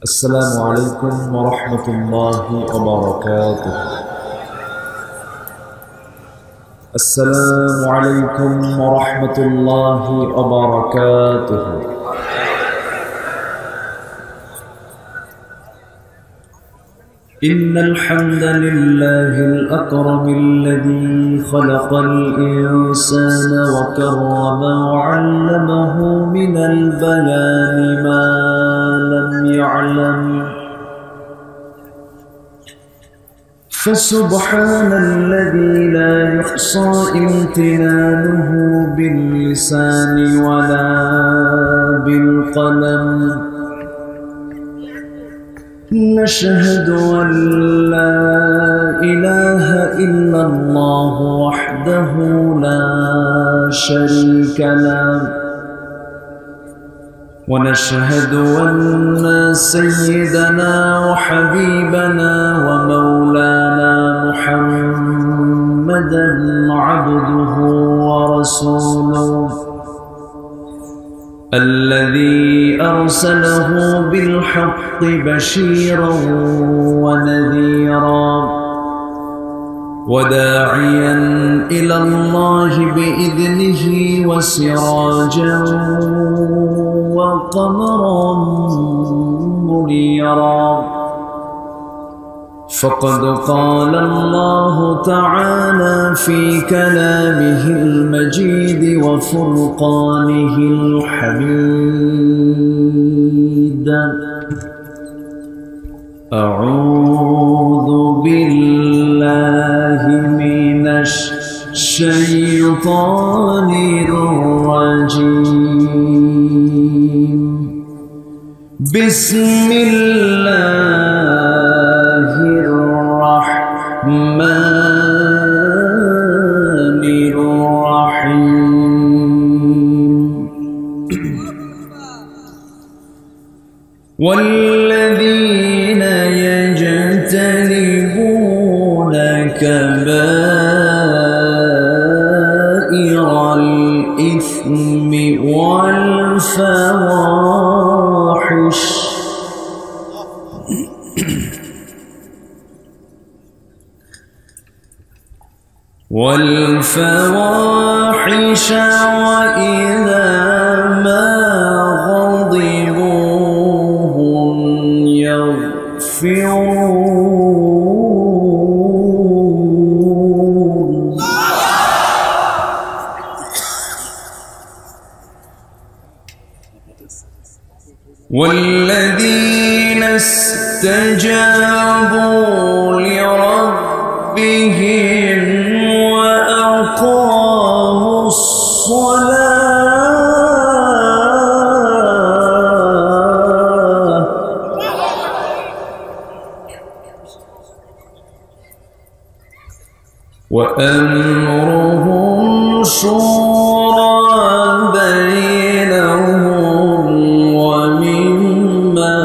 السلام عليكم ورحمة الله وبركاته. السلام عليكم ورحمة الله وبركاته. إن الحمد لله الأكرم الذي خلق الإنسان وكرم وعلمه من البيان ما لم يعلم، فسبحان الذي لا يحصى امتنانه باللسان ولا بالقلم. نشهد أن لا إله إلا الله وحده لا شريك له، ونشهد أن سيدنا وحبيبنا ومولانا محمدا عبده ورسوله الذي أرسله بالحق بشيرا ونذيرا وداعيا إلى الله بإذنه وسراجا وقمرا منيرا. فقد قال الله تعالى في كلامه المجيد وفرقانه الحميد: أعوذ بالله من الشيطان الرجيم. بسم الله الرحمن الرحيم. والذين يجتنبون كبائر الإثم والفواحش وإذا ما غضبوا هم يغفرون. والذين استجابوا لربهم وأقاموا الصلاة وأمرهم شورى بينهم ومما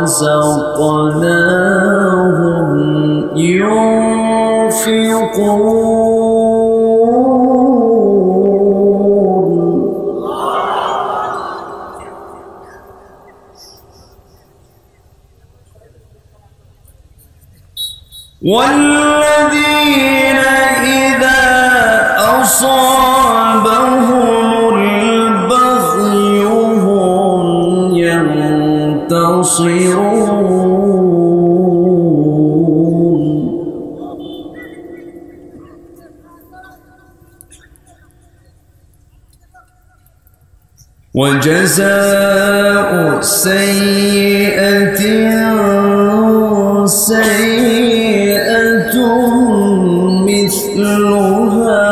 رزقناهم ينفقون. والذين إذا أصابهم البغي هم ينتصرون. وجزاء سيئة سيئة مثلها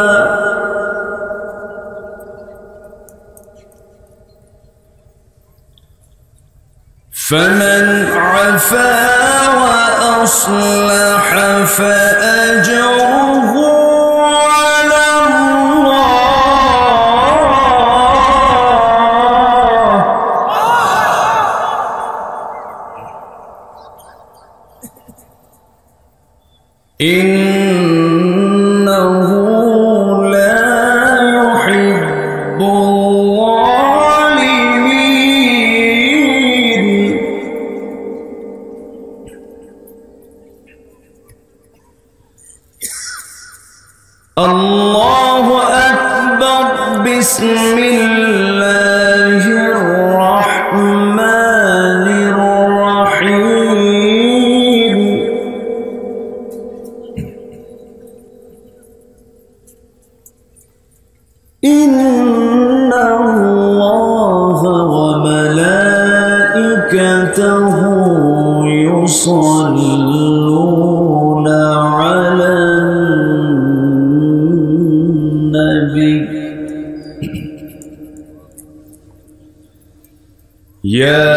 فمن عفا وأصلح فأجره على الله إنه لا يحب الظالمين. الله أكبر بسم الله الرحمن الرحيم إن الله وملائكته يصلون على النبي يا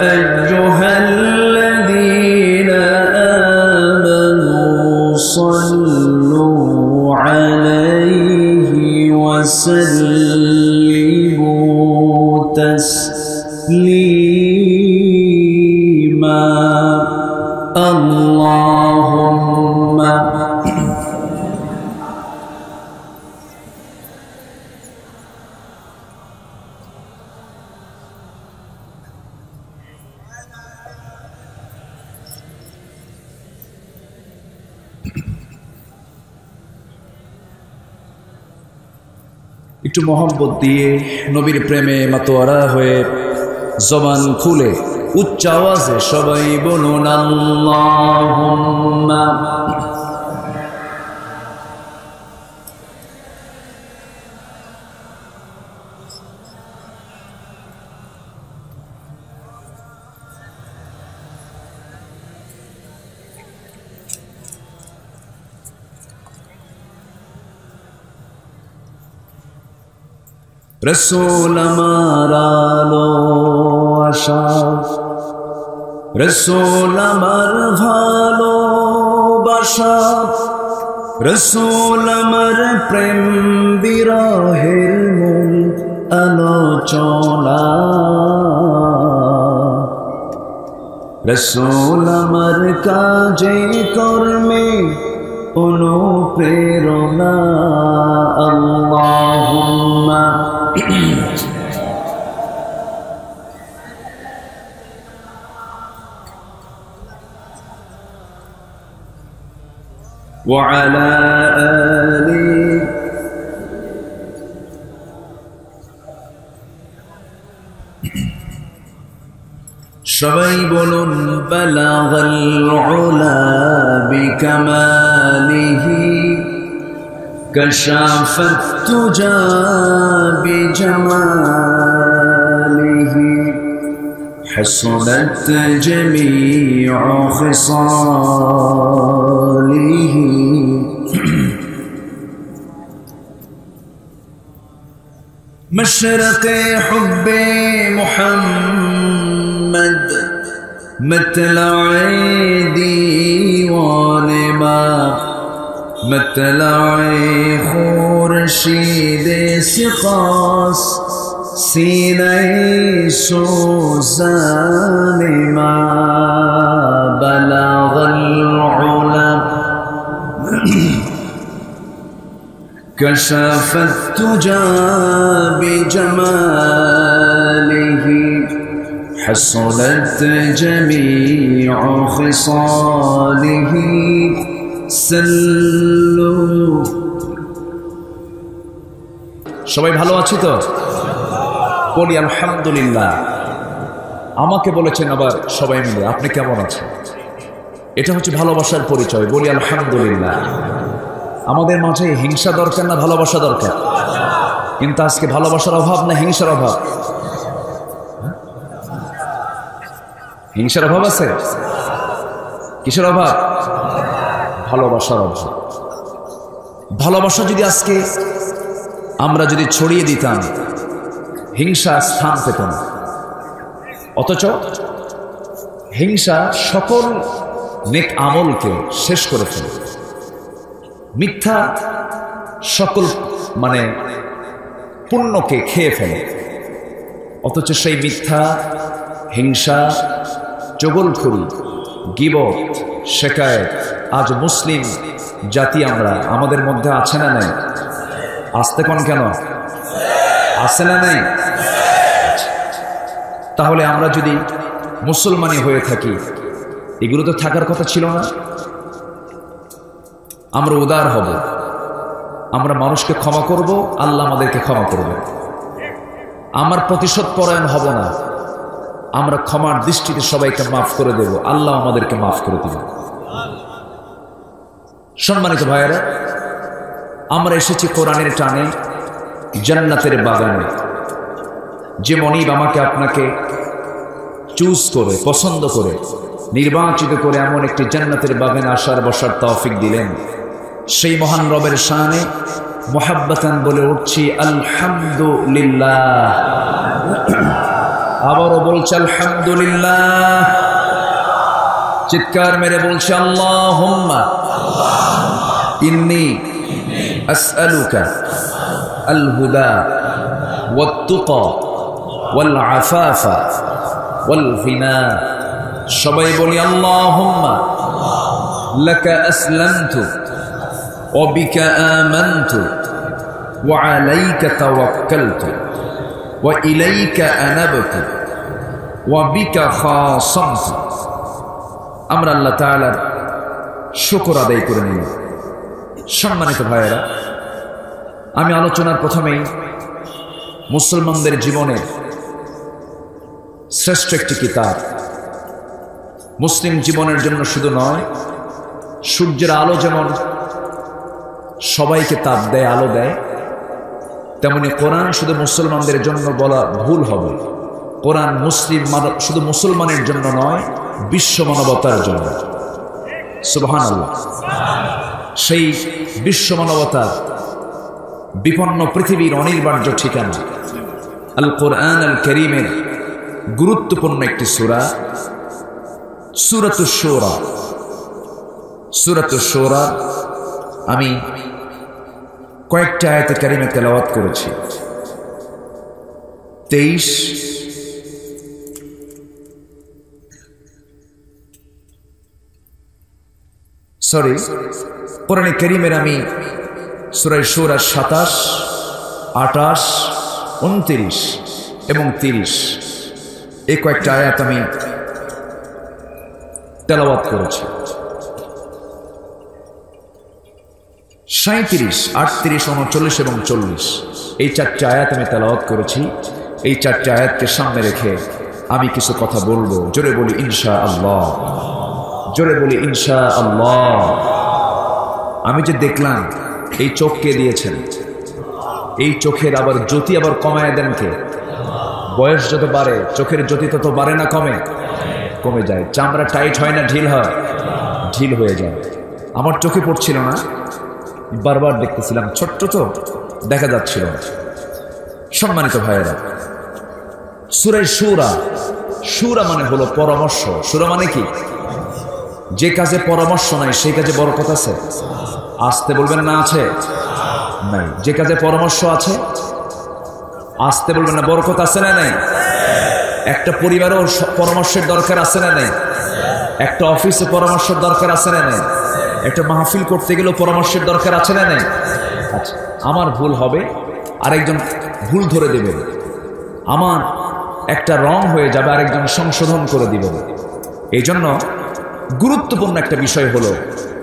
أيها الذين آمنوا صلوا عليه وسلموا تسليما اللهم একটু মোহাম্মত দিয়ে নবীর প্রেমে মাতোয়ারা হয়ে জবান খুলে উচ্চ আওয়াজে সবাই বলুন আল্লাহুম্মা रसूल हमारा लो आशा रसूल हमार भालो बाशा रसूल हमार प्रेम बिरहेर मूल आलोचना रसूल हमार काजे कर्मे অনুপ্রেরণা আল্লাহুম্মা وعلى آله সবাই বলুন বালাগাল উলা বিকামালিহি কাশাফাত তুজা বিজামালিহি হাসনাত জামিউ খিসালিহি مشرق حب محمد مطلع دیوان ما مطلع خورشید سقاس سینه سوزان ما بلغ العلا كشف التجى بجماله حصلت جميع خصاله سلوا সবাই ভালো আছি তো বলি আলহামদুলিল্লাহ আমাকে বলেছেন আবার সবাই মিলে আপনি কেমন আছেন এটা হচ্ছে ভালোবাসার পরিচয় বলি আলহামদুলিল্লাহ আমাদের মাঝে হিংসা দরকার না ভালোবাসা দরকার কিন্তু আজকে ভালোবাসার অভাব না হিংসার অভাব হিংসার অভাব আছে কিসের অভাব ভালোবাসার অভাব ভালোবাসা যদি আজকে আমরা যদি ছড়িয়ে দিতাম হিংসা স্থান পেত না অথচ হিংসা সকল নেক আমলকে শেষ করে ফেলে মিথ্যা সকল মানে পুণ্যকে খেয়ে ফেলে অথচ সেই মিথ্যা হিংসা চগলখড়ি গীবত শেকায়েত আজ মুসলিম জাতি আমরা আমাদের মধ্যে আছে না নাই আসতে কোন কেন আছে না নাই তাহলে আমরা যদি মুসলমানি হয়ে থাকি এগুলো তো থাকার কথা ছিল না আমরা উদার হব আমরা মানুষকে ক্ষমা করব, আল্লাহ আমাদেরকে ক্ষমা করবে। আমার প্রতিশোধ পরায়ণ হব না, আমরা ক্ষমার দৃষ্টিতে সবাইকে মাফ করে দেব, আল্লাহ আমাদেরকে মাফ করে দিবেন। সম্মানিত ভাইয়েরা, আমরা এসেছি কোরআনের টানে জান্নাতের বাগানে। যে মনিব আমাকে আপনাকে চুজ করে, পছন্দ করে, নির্বাচিত করে এমন একটি জান্নাতের বাগানে আসার বসার তৌফিক দিলেন, সেই মহান রবের শানে মুহাব্বতান বলে উঠছি আলহামদুলিল্লাহ। আবারও বলছি আলহামদুলিল্লাহ। চিৎকার মেরে বলছি আল্লাহুম্মা ইন্নী আসআলুকা আল হুদা ওয়াত তুকা ওয়াল আফাফা ওয়াল গিনা। সবাই বলি আল্লাহুম্মা লাকা আসলামতু ওয়া বিকা আমানতু ওয়া আলাইকা তাওয়াক্কালতু ওয়া ইলাইকা আনাবতু ওয়া বিকা খাসামতু। আমরা আল্লাহ তাআলার শুকর আদায় করে নিই। সম্মানিত ভাইয়েরা, আমি আলোচনার প্রথমেই মুসলমানদের জীবনের শ্রেষ্ঠ একটি কিতাব, মুসলিম জীবনের জন্য শুধু নয়, সূর্যের আলো যেমন সবাইকে তাপ দেয়, আলো দেয়, তেমনি কোরআন শুধু মুসলমানদের জন্য বলা ভুল হবে। কোরআন শুধু মুসলমানের জন্য নয়, বিশ্ব মানবতার জন্য। সুবহানাল্লাহ। সেই বিশ্ব মানবতার বিপন্ন পৃথিবীর অনির্বার্য ঠিকানা আল কোরআন আল কারীমের গুরুত্বপূর্ণ একটি সূরা, সূরাতুশ শুরা। সূরাতুশ শুরা আমি কয়েকটা আয়াতে কারিমে তেলাওয়াত করেছি। 23, কোরআনে কারীমের আমি সূরা শুরা 27, 28, 29 এবং 30 এই কয়েকটা আয়াত আমি তেলাওয়াত করেছি। 37, 38, 39 এবং 40 এই চারটি আয়াত আমি তেলাওয়াত করেছি। এই চারটি আয়াতকে সামনে রেখে আমি কিছু কথা বলবো। জোরে বলি ইনশাআল্লাহ, জোরে বলি ইনশাআল্লাহ। আমি যে দেখলাম এই চোখ কে দিয়েছেন, এই চোখের আবার জ্যোতি আবার কমায় দেন কে? বয়স যত বাড়ে চোখের জ্যোতি তত বাড়ে না কমে? কমে যায়। চামড়া টাইট হয় না ঢিল হয়? ঢিল হয়ে যায়। আমার চোখে পড়ছিল না, বারবার দেখতেছিলাম, ছোট্ট তো দেখা যাচ্ছিল না। সম্মানিত ভাইয়েরা, সূরা শুরা, শুরা মানে হলো পরামর্শ। শুরা মানে কি? যে কাজে পরামর্শ নাই সেই কাজে বরকত আছে? আসতে বলবেন না আছে? নাই। যে কাজে পরামর্শ আছে আসতে বলবেন না, বরকত আছে না নাই? একটা পরিবারেও পরামর্শের দরকার আছে না নাই? একটা অফিসে পরামর্শের দরকার আছে না নাই? একটা মাহফিল করতে গেলেও পরামর্শের দরকার আছে না নাই? আচ্ছা, আমার ভুল হবে, আরেকজন ভুল ধরে দেবেন, আমার একটা রং হয়ে যাবে, আরেকজন সংশোধন করে দিবেন। এই জন্য গুরুত্বপূর্ণ একটা বিষয় হলো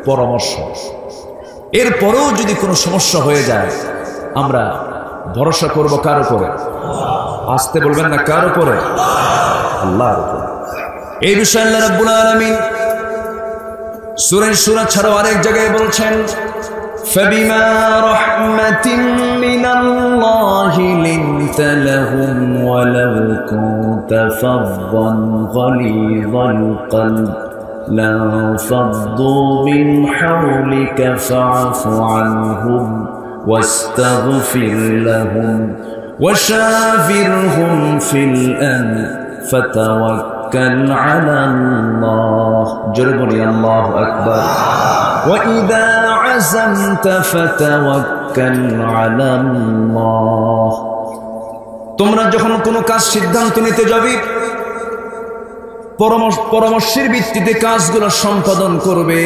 পরামর্শ। এরপরেও যদি কোনো সমস্যা হয়ে যায় আমরা ভরসা করব কার উপরে? আসতে বলবেন না, কার উপরে? আল্লাহর উপরে। এই বিষয়ে আল্লাহ রাব্বুল আলামিন সূরা শুরা ছাড়াও আরেক জায়গায় বলছেন, فبما رحمة من الله لنت لهم ولو كنت فظا غليظ القلب لانفضوا من حولك فاعف عنهم واستغفر لهم وشاورهم في الأمر فتوكل على الله. جربني الله أكبر. وإذا عزمت فتوكل على الله. তোমরা যখন কোনো কাজ সিদ্ধান্ত নিতে যাবে, পরামর্শের ভিত্তিতে কাজগুলো সম্পাদন করবে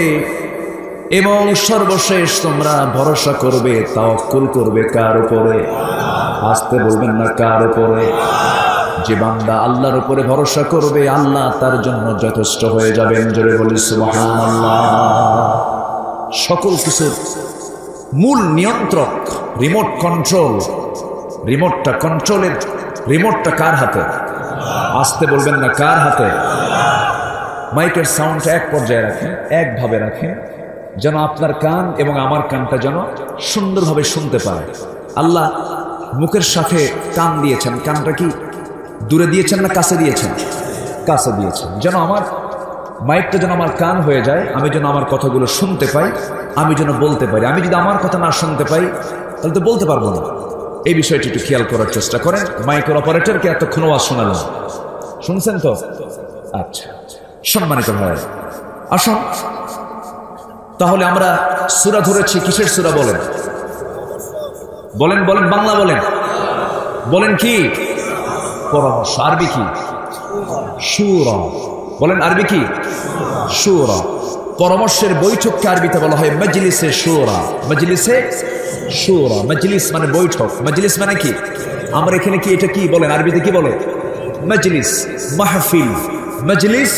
এবং সর্বশেষ তোমরা ভরসা করবে, তাওয়াক্কুল করবে কার উপরে? আসতে বলবেন না, কার উপরে? যে বান্দা আল্লাহর উপরে ভরসা করবে আল্লাহ তার জন্য যথেষ্ট হয়ে যাবেন। জোরে বলি সুবহানাল্লাহ। সকল কিছুর মূল নিয়ন্ত্রক, রিমোট কন্ট্রোল, রিমোটটা কার হাতে? আসতে বলবেন না, কার হাতে? মাইকের সাউন্ডটা এক পর্যায়ে রাখেন, একভাবে রাখেন, যেন আপনার কান এবং আমার কানটা যেন সুন্দরভাবে শুনতে পারে। আল্লাহ মুখের সাথে কান দিয়েছেন, কানটা কি দূরে দিয়েছেন না কাছে দিয়েছেন? কাছে দিয়েছেন, যেন আমার মাইকটা যেন আমার কান হয়ে যায়, আমি যেন আমার কথাগুলো শুনতে পাই, আমি যেন বলতে পারি। আমি যদি আমার কথা না শুনতে পাই তাহলে তো বলতে পারবো না। এই বিষয়টি একটু খেয়াল করার চেষ্টা করেন। মাইকের অপারেটরকে এতক্ষণ আওয়াজ শোনালাম, শুনছেন তো? আচ্ছা, সম্মানিত ভাই, আসুন তাহলে আমরা সূরা ধরেছি। কিসের সূরা বলেন? বলেন বলেন, বাংলা বলেন, বলেন কি? পরামর্শ। আরবি কি? শুরা। বলেন আরবি কি? শুরা। পরামর্শের বৈঠককে আরবিতে বলা হয় মজলিসে শুরা। মজলিসে শুরা, মজলিস মানে বৈঠক, মজলিস মানে কি? আমরা এখানে কি এটা কি বলেন? আরবিতে কি বলে? মজলিস, মাহফিল, মজলিস।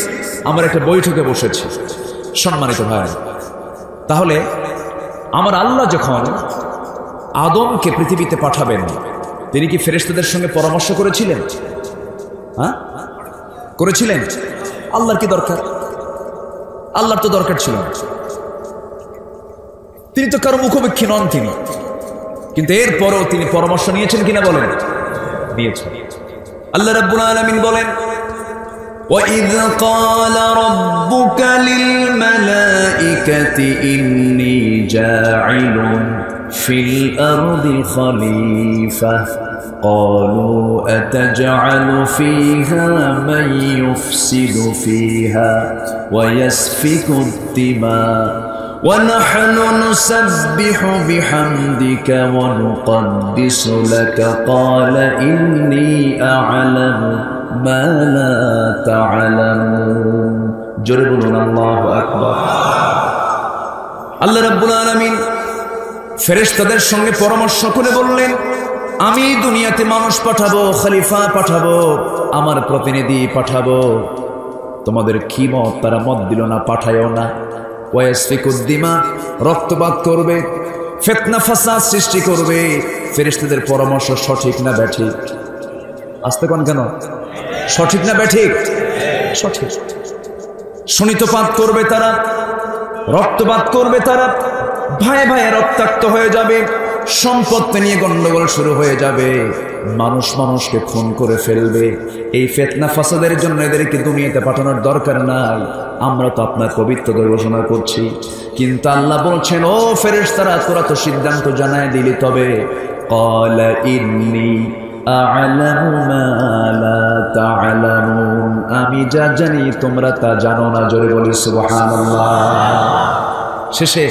আমরা একটা বৈঠকে বসেছি। সম্মানিত ভাই, তাহলে আমার আল্লাহ যখন আদমকে পৃথিবীতে পাঠাবেন, তিনি কি ফেরেশতাদের সঙ্গে পরামর্শ করেছিলেন? হ্যাঁ, করেছিলেন। আল্লাহর কি দরকার? আল্লাহর তো দরকার ছিল না, তিনি তো কারো মুখোমুখি নন তিনি, কিন্তু এরপরও তিনি পরামর্শ নিয়েছেন কিনা বলেন? নিয়েছেন। আল্লাহ রাব্বুল আলামিন বলেন, وَإِذْ قَالَ رَبُّكَ لِلْمَلَائِكَةِ إِنِّي جَاعِلٌ فِي الْأَرْضِ خَلِيفَةً قَالُوا أَتَجْعَلُ فِيهَا مَن يُفْسِدُ فِيهَا وَيَسْفِكُ الدِّمَاءَ وَنَحْنُ نُسَبِّحُ بِحَمْدِكَ وَنُقَدِّسُ لَكَ قَالَ إِنِّي أَعْلَمُ মা লা তা'লামুন। জোরে বলুন আল্লাহু আকবার। আল্লাহ রাব্বুল আলামিন ফেরেশতাদের সঙ্গে পরামর্শ করে বললেন, আমি দুনিয়াতে মানুষ পাঠাবো, খলিফা পাঠাবো, আমার প্রতিনিধি পাঠাবো। তোমাদের কি মত? তারা মত দিল না, পাঠায়ও না। ওয়াসফিকুদ দিমা, রক্তপাত করবে, ফিতনা ফাসাদ সৃষ্টি করবে। ফেরেশতাদের পরামর্শ সঠিক না ব্যাঠিক? আসতে কোন কেন? সঠিক না ব্যাঠিক? সঠিক। শনিতপাত করবে তারা, রক্তপাত করবে তারা, ভাইয়ে ভাইয়ে রক্তাক্ত হয়ে যাবে, সম্পত্তি নিয়ে গন্ডগোল শুরু হয়ে যাবে, মানুষ মানুষকে খুন করে ফেলবে। এই ফিতনা ফাসাদের জন্য এদেরকে দুনিয়াতে পাঠানোর দরকার নাই। আমরা তো আপনার পবিত্রতা ঘোষণা করছি, কিন্তু আল্লাহ বলছেন, ও ফেরেশতারা, তোরা তো সিদ্ধান্ত জানায় দিলি, তবে ক্বালা ইন্নী আ'লামু মা লা তা'লামুন, আমি যা জানি তোমরা তা জানো না। জোরে বলি সুবহানাল্লাহ। শেষে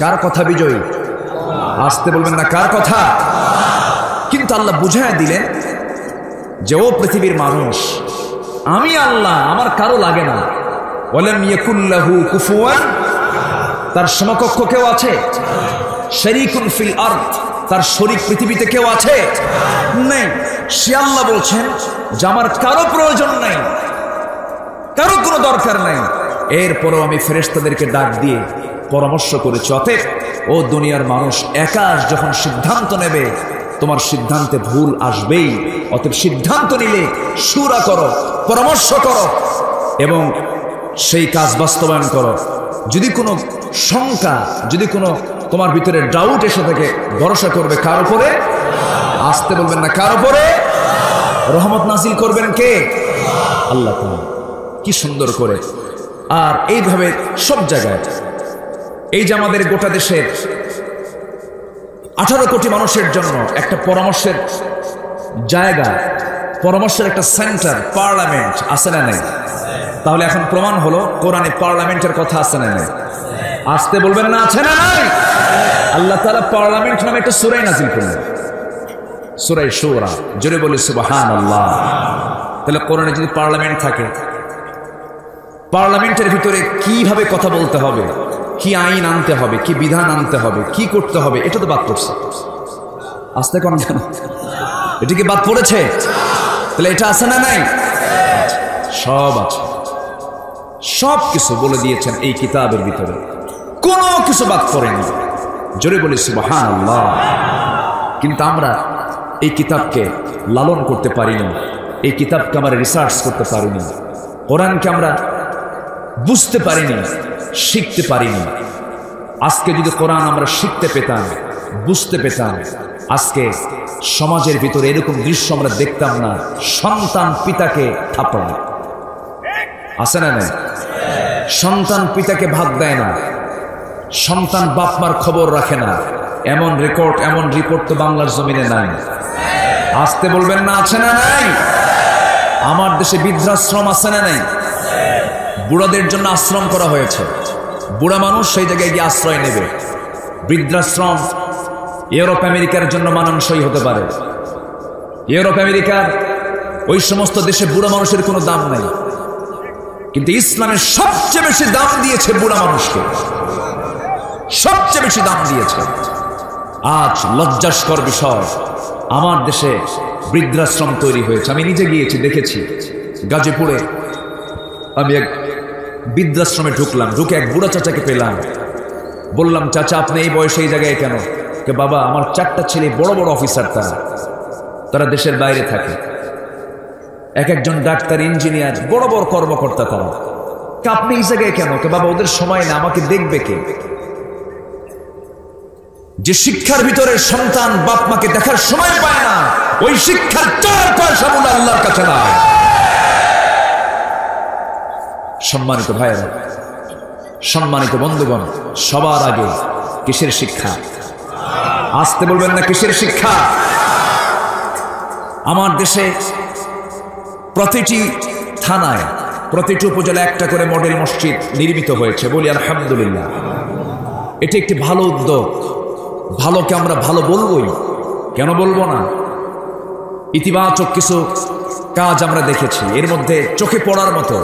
কার কথা বিজয়ী? আসতে বলবেন না, কার কথা? কিন্তু আল্লাহ বুঝায় দিলেন যে ও পৃথিবীর মানুষ, আমি আল্লাহ, আমার কারো লাগে না। ওয়ালাম ইয়াকুল লাহু কুফুয়ান, তার সমকক্ষ কেউ আছে? শারীকুন ফিল আরদ, তার শরীক পৃথিবীতে কেউ আছে? নেই। সে আল্লাহ বলছেন যে আমার কারো প্রয়োজন নাই, কারো কোনো দরকার নাই। এরপরও আমি ফেরেশতাদেরকে ডাক দিয়ে পরামর্শ করেছি, অতএব ও দুনিয়ার মানুষ, একাশ যখন সিদ্ধান্ত নেবে, তোমার সিদ্ধান্তে ভুল আসবেই। অতএব সিদ্ধান্ত নিলে শুরা করো, পরামর্শ করো এবং সেই কাজ বাস্তবায়ন করো। যদি কোনো শঙ্কা, যদি কোনো তোমার ভিতরে ডাউট এসে থাকে, ভরসা করবে কার উপরে? আসতে বলবেন না, কার উপরে? রহমত নাজিল করবেন কে? আল্লাহ তাআলা। কি সুন্দর করে। আর এইভাবে সব জায়গায়, এই যে আমাদের গোটা দেশের 18 কোটি মানুষের জন্য একটা পরামর্শের জায়গা, পরামর্শের একটা সেন্টার, পার্লামেন্ট আছে না নাই? তাহলে এখন প্রমাণ হলো কোরআনে পার্লামেন্টের কথা আছে না নাই? আসতে বলবেন না, আছে না নাই? আল্লাহ তাআলা পার্লামেন্ট নামে একটা সূরা নাযিল করলেন, সূরা শুরা। জোরে বলি সুবহানাল্লাহ। তাহলে কোরআনে যদি পার্লামেন্ট থাকে, পার্লামেন্টের ভিতরে কিভাবে কথা বলতে হবে, কি আইন আনতে হবে, কি বিধান আনতে হবে, কি করতে হবে, এটা তো বাদ পড়ছে। আসতে কোন কেন? এটা কি বাদ পড়েছে? তাহলে এটা আছে না নাই? সব আছে, সব কিছু বলে দিয়েছেন এই কিতাবের ভিতরে, কোনো কিছু বাদ পড়েনি। জোরে বলি সুবহানাল্লাহ। কিন্তু আমরা এই কিতাবকে লালন করতে পারিনি, এই কিতাবকে আমরা রিসার্চ করতে পারিনি, কোরআনকে আমরা বুঝতে পারিনি, শিখতে পারিনি। আজকে যদি কোরআন আমরা শিখতে পেতাম, বুঝতে পেতাম, আজকে সমাজের ভিতরে এরকম দৃশ্য আমরা দেখতাম না। সন্তান পিতাকে থাপড়ায়, আছে না নেই? সন্তান পিতাকে ভাত দেয় না, সন্তান বাপ মার খবর রাখে না। এমন রেকর্ড, এমন রিপোর্ট তো বাংলার জমিনে নাই। আসতে বলবেন না, আছে না নাই? আমার দেশে বৃদ্ধাশ্রম আছে না নাই? বুড়াদের জন্য আশ্রম করা হয়েছে, বুড়া মানুষ সেই জায়গায় গিয়ে আশ্রয় নেবে। বৃদ্ধাশ্রম ইউরোপ আমেরিকার জন্য মানানসই হতে পারে। ইউরোপ আমেরিকার ওই সমস্ত দেশে বুড়া মানুষের কোনো দাম নাই, কিন্তু ইসলামের সবচেয়ে বেশি দাম দিয়েছে বুড়া মানুষকে, সবচেয়ে বেশি দাম দিয়েছে। আজ লজ্জাস্কর বিষয়, আমার দেশে বৃদ্ধাশ্রম তৈরি হয়েছে। আমি নিজে গিয়েছি, দেখেছি। গাজীপুরে আমি এক বৃদ্ধাশ্রমে ঢুকলাম, ঢুকে এক বুড়া চাচাকে পেলাম। বললাম, চাচা আপনি এই বয়সে এই জায়গায় কেন? কে বাবা, আমার 4টা ছেলে বড় বড় অফিসার, তারা দেশের বাইরে থাকে, এক একজন ডাক্তার, ইঞ্জিনিয়ার, বড় বড় কর্মকর্তা তারা। আপনি এই জায়গায় কেন? কে বাবা ওদের সময় না, আমাকে দেখবে কে? যে শিক্ষার ভিতরে সন্তান বাপ মাকে দেখার সময় পায় না, ওই শিক্ষার 4 পয়সা মূল্য আল্লাহর কাছে না। সম্মানিত ভাইয়েরা, সম্মানিত বন্ধুগণ, সবার আগে কিসের শিক্ষা? আসতে বলবেন না, কিসের শিক্ষা? আমার দেশে প্রতিটি থানায়, প্রতিটি উপজেলা একটা করে মডেল মসজিদ নির্মিত হয়েছে। বলি আলহামদুলিল্লাহ। এটি একটি ভালো উদ্যোগ। ভালোকে আমরা ভালো বলবই, কেন বলবো না? ইতিবাচক কিছু কাজ আমরা দেখেছি। এর মধ্যে চোখে পড়ার মতো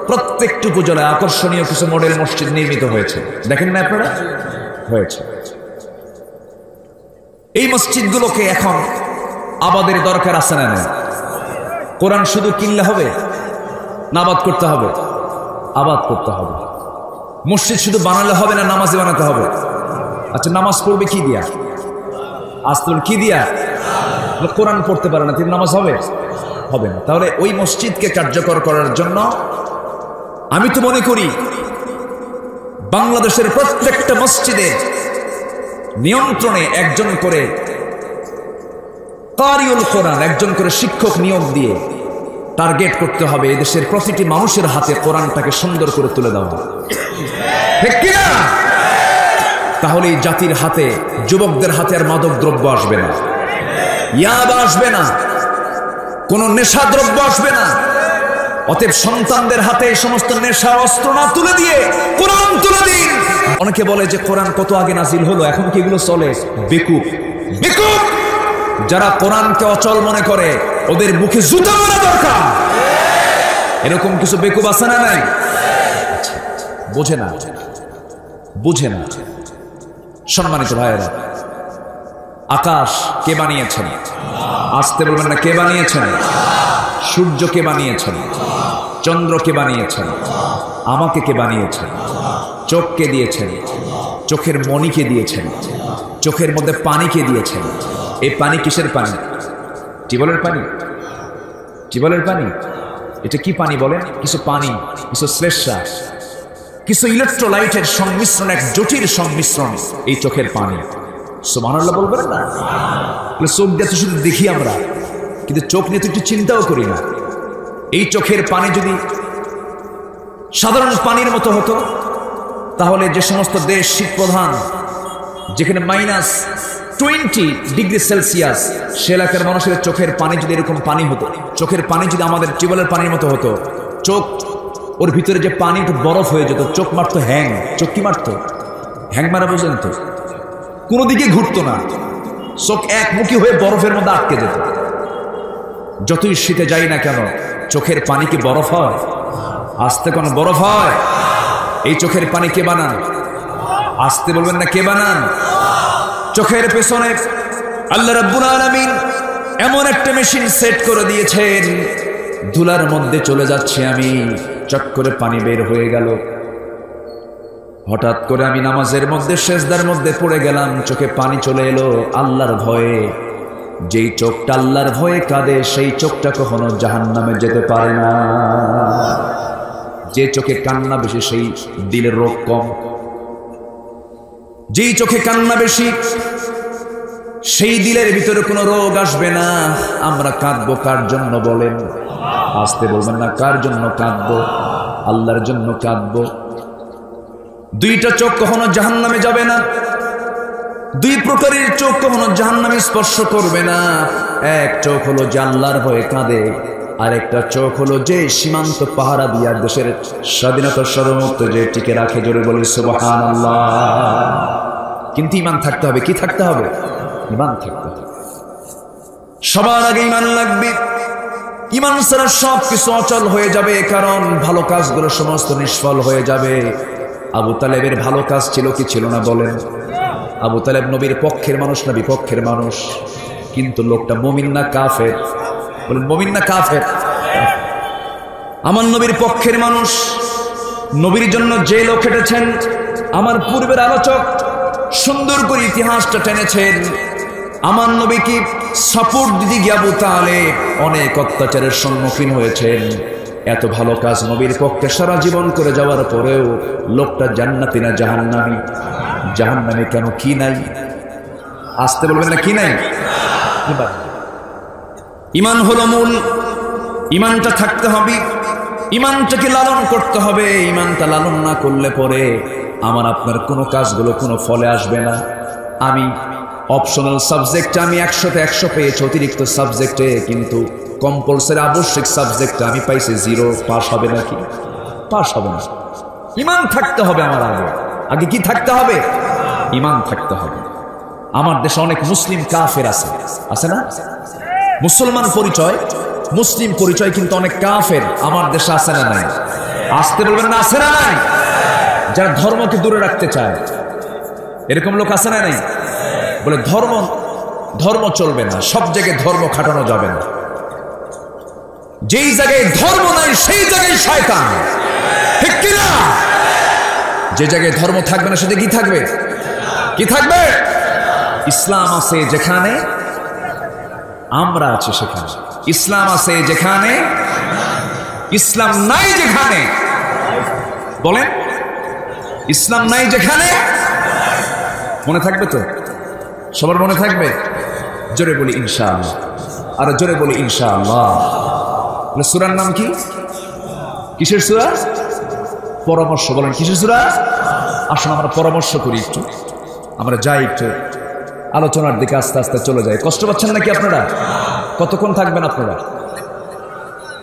প্রত্যেকটি উপজেলায় আকর্ষণীয় কিছু মডেল মসজিদ নির্মিত হয়েছে। দেখেন না আপনারা? হয়েছে। এই মসজিদগুলোকে এখন আবাদের দরকার আছে না? না। কোরআন শুধু কিনলে হবে না, আবাদ করতে হবে? আবাদ করতে হবে। মসজিদ শুধু বানালে হবে না, নামাজি বানাতে হবে। আচ্ছা, নামাজ পড়বে কি দিয়া? আসতে কি দিয়া? কোরআন পড়তে পারে না, তিনি নামাজ হবে? হবে না। তাহলে ওই মসজিদকে কার্যকর করার জন্য আমি তো মনে করি বাংলাদেশের প্রত্যেকটা মসজিদের নিয়ন্ত্রণে একজন করে কারিউল কোরআন, একজন করে শিক্ষক নিয়োগ দিয়ে টার্গেট করতে হবে এদেশের প্রতিটি মানুষের হাতে কোরআনটাকে সুন্দর করে তুলে দেওয়া। ঠিক কিনা? তাহলে এই জাতির হাতে, যুবকদের হাতে আর মাদক দ্রব্য আসবে না, ইয়াবা আসবে না, কোন নেশা দ্রব্য আসবে না। অতএব সন্তানদের হাতে এই সমস্ত নেশা অস্ত্র না তুলে দিয়ে কোরআন তুলে দিন। অনেকে বলে যে কোরআন কত আগে নাজিল হলো, এখন কি এগুলো চলে? বেকুব, বেকুব। যারা কোরআনকে অচল মনে করে ওদের মুখে জুতা মারা দরকার। এরকম কিছু বেকুব আছে না নাই? বোঝে না, বুঝে না। সম্মানিত ভাইয়েরা, আকাশ কে বানিয়েছেন? আসতে বলবেন না, কে বানিয়েছেন? সূর্য কে বানিয়েছেন? চন্দ্র কে বানিয়েছেন? আমাকে কে বানিয়েছেন? চোখ কে দিয়েছেন? চোখের মণি কে দিয়েছেন? চোখের মধ্যে পানি কে দিয়েছেন? এই পানি কিসের পানি? টিউবওয়েলের পানি? টিউবওয়েলের পানি? এটা কি পানি বলেন? কিছু পানি, কিছু শ্লেষ্মা, কিছু ইলেকট্রোলাইটের সংমিশ্রণ, এক জটিল সংমিশ্রণ এই চোখের পানি। সুবহানাল্লাহ বলবেন না? চোখ দিয়ে তো শুধু দেখি আমরা, কিন্তু চোখ নিয়ে তো একটু চিন্তাও করি না। এই চোখের পানি যদি সাধারণ পানির মতো হতো, তাহলে যে সমস্ত দেশ শীত প্রধান, যেখানে -20 ডিগ্রি সেলসিয়াস, সে এলাকার মানুষের চোখের পানি যদি এরকম পানি হতো, চোখের পানি যদি আমাদের টিউবওয়েলের পানির মতো হতো, চোখ ওর ভিতরে যে পানি বরফ হয়ে যেত, চোখ মারতো হ্যাং। চোখ কি মারতো? হ্যাং মারা, বুঝলেন তো? কোনো দিকে ঘুরতো না, চোখ একমুখী হয়ে বরফের মধ্যে আটকে যেত। যতই শীতে যাই না কেন, চোখের পানি কি বরফ হয়? আসতে কোনো বরফ হয়? এই চোখের পানি কে বানান? আসতে বলবেন না, কে বানান? চোখের পেছনে আল্লাহ রাব্বুল আলামিন এমন একটা মেশিন সেট করে দিয়েছেন, ধুলার মধ্যে চলে যাচ্ছে আমি, চট করে পানি বের হয়ে গেল। হঠাৎ করে আমি নামাজের মধ্যে সেজদার মধ্যে পড়ে গেলাম, চোখে পানি চলে এলো আল্লাহর ভয়ে। যেই চোখটা আল্লাহর ভয়ে কাঁদে সেই চোখটা কখনো জাহান্নামে যেতে পারে না। যে চোখে কান্না বেশি সেই দিলের রোগ কম। যেই চোখে কান্না বেশি সেই দিলের ভিতরে কোনো রোগ আসবে না। আমরা কাঁদবো কার জন্য বলেন? আসতে বলবেন না, কার জন্য কাঁদবো? আল্লাহর জন্য কাঁদবো। দুইটা চোখ কখনো জাহান্নামে যাবে না। দুই প্রকারের চোখ কখনো জাহান্নামে স্পর্শ করবে না। এক চোখ হলো যে আল্লাহর ভয়ে কাঁদে, আর একটা চোখ হলো যে সীমান্ত পাহারা দিয়া দেশের স্বাধীনতার সার্বভৌমত্ব যে টিকে রাখে। জোরে বলি সুবহানাল্লাহ। কিন্তু ঈমান থাকতে হবে। কি থাকতে হবে? ঈমান থাকতে হবে। সবার আগে ঈমান লাগবে। ঈমান ছাড়া সব কিছু অচল হয়ে যাবে, কারণ ভালো কাজগুলো সমস্ত নিষ্ফল হয়ে যাবে। আবু তালেবের ভালো কাজ ছিল কি ছিল না বলেন? আবু তালেব নবীর পক্ষের মানুষ না বিপক্ষের মানুষ? কিন্তু লোকটা মুমিন না কাফের? বলেন মুমিন না কাফের? আমার নবীর পক্ষের মানুষ। নবীর জন্য যে লোক হেঁটেছেন, আমার পূর্বের আলোচক সুন্দর করে ইতিহাসটা টেনেছেন। আমার নবীকে সাপোর্ট দিতে গিয়ে আবু তালেব অনেক অত্যাচারের সম্মুখীন হয়েছেন। এত ভালো কাজ নবীর পক্ষে সারা জীবন করে যাওয়ার পরেও লোকটা জান্নাতি না জাহান্নামী? জাহান্নামে কেন? কি নাই? আসতে বলবেন না, কি নাই? ঈমান হলো মূল। ঈমানটা থাকতে হবে। ঈমানটাকে লালন করতে হবে। ঈমানটা লালন না করলে পরে আমার আপনার কোনো কাজগুলো কোনো ফলে আসবে না। আমি অপশনাল সাবজেক্টে আমি 100তে 100 পেয়েছি, অতিরিক্ত সাবজেক্টে কিন্তু কম্পালসারি আবশ্যিক সাবজেক্টে আমি পাইছি 0। পাস হবে নাকি? পাস হবে না। ঈমান থাকতে হবে আমার আগে। আগে কি থাকতে হবে? ঈমান থাকতে হবে। আমার দেশে অনেক মুসলিম কাফের আছে, আছে না? মুসলমান পরিচয়, মুসলিম পরিচয়, কিন্তু অনেক কাফের আমার দেশে আছে না নাই? আসতে বলবেন না, আছে না নাই? যারা ধর্মকে দূরে রাখতে চায়, এরকম লোক আছে না নাই? বলে ধর্ম চলবে না, সব জায়গায় ধর্ম খাটানো যাবে না। যেই জায়গায় ধর্ম নাই সেই জায়গায় শয়তান, ঠিক কিনা? যে জায়গায় ধর্ম থাকবে না সেটা কি থাকবে? কি থাকবে? ইসলাম আছে যেখানে আমরা আছি সেখানে। ইসলাম আছে যেখানে, ইসলাম নাই যেখানে। বলেন, ইসলাম নাই যেখানে। মনে থাকবে তো? সবার মনে থাকবে? জোরে বলি ইনশাআল্লাহ। আর জোরে বলি ইনশাআল্লাহ। সূরার নাম কি? কিসের সূরা? পরামর্শ। বলেন কিসের সূরা? আসুন আমরা পরামর্শ করি একটু, আমরা যাই একটু আলোচনার দিকে আস্তে আস্তে চলে যাই। কষ্ট পাচ্ছেন নাকি আপনারা? কতক্ষণ থাকবেন আপনারা?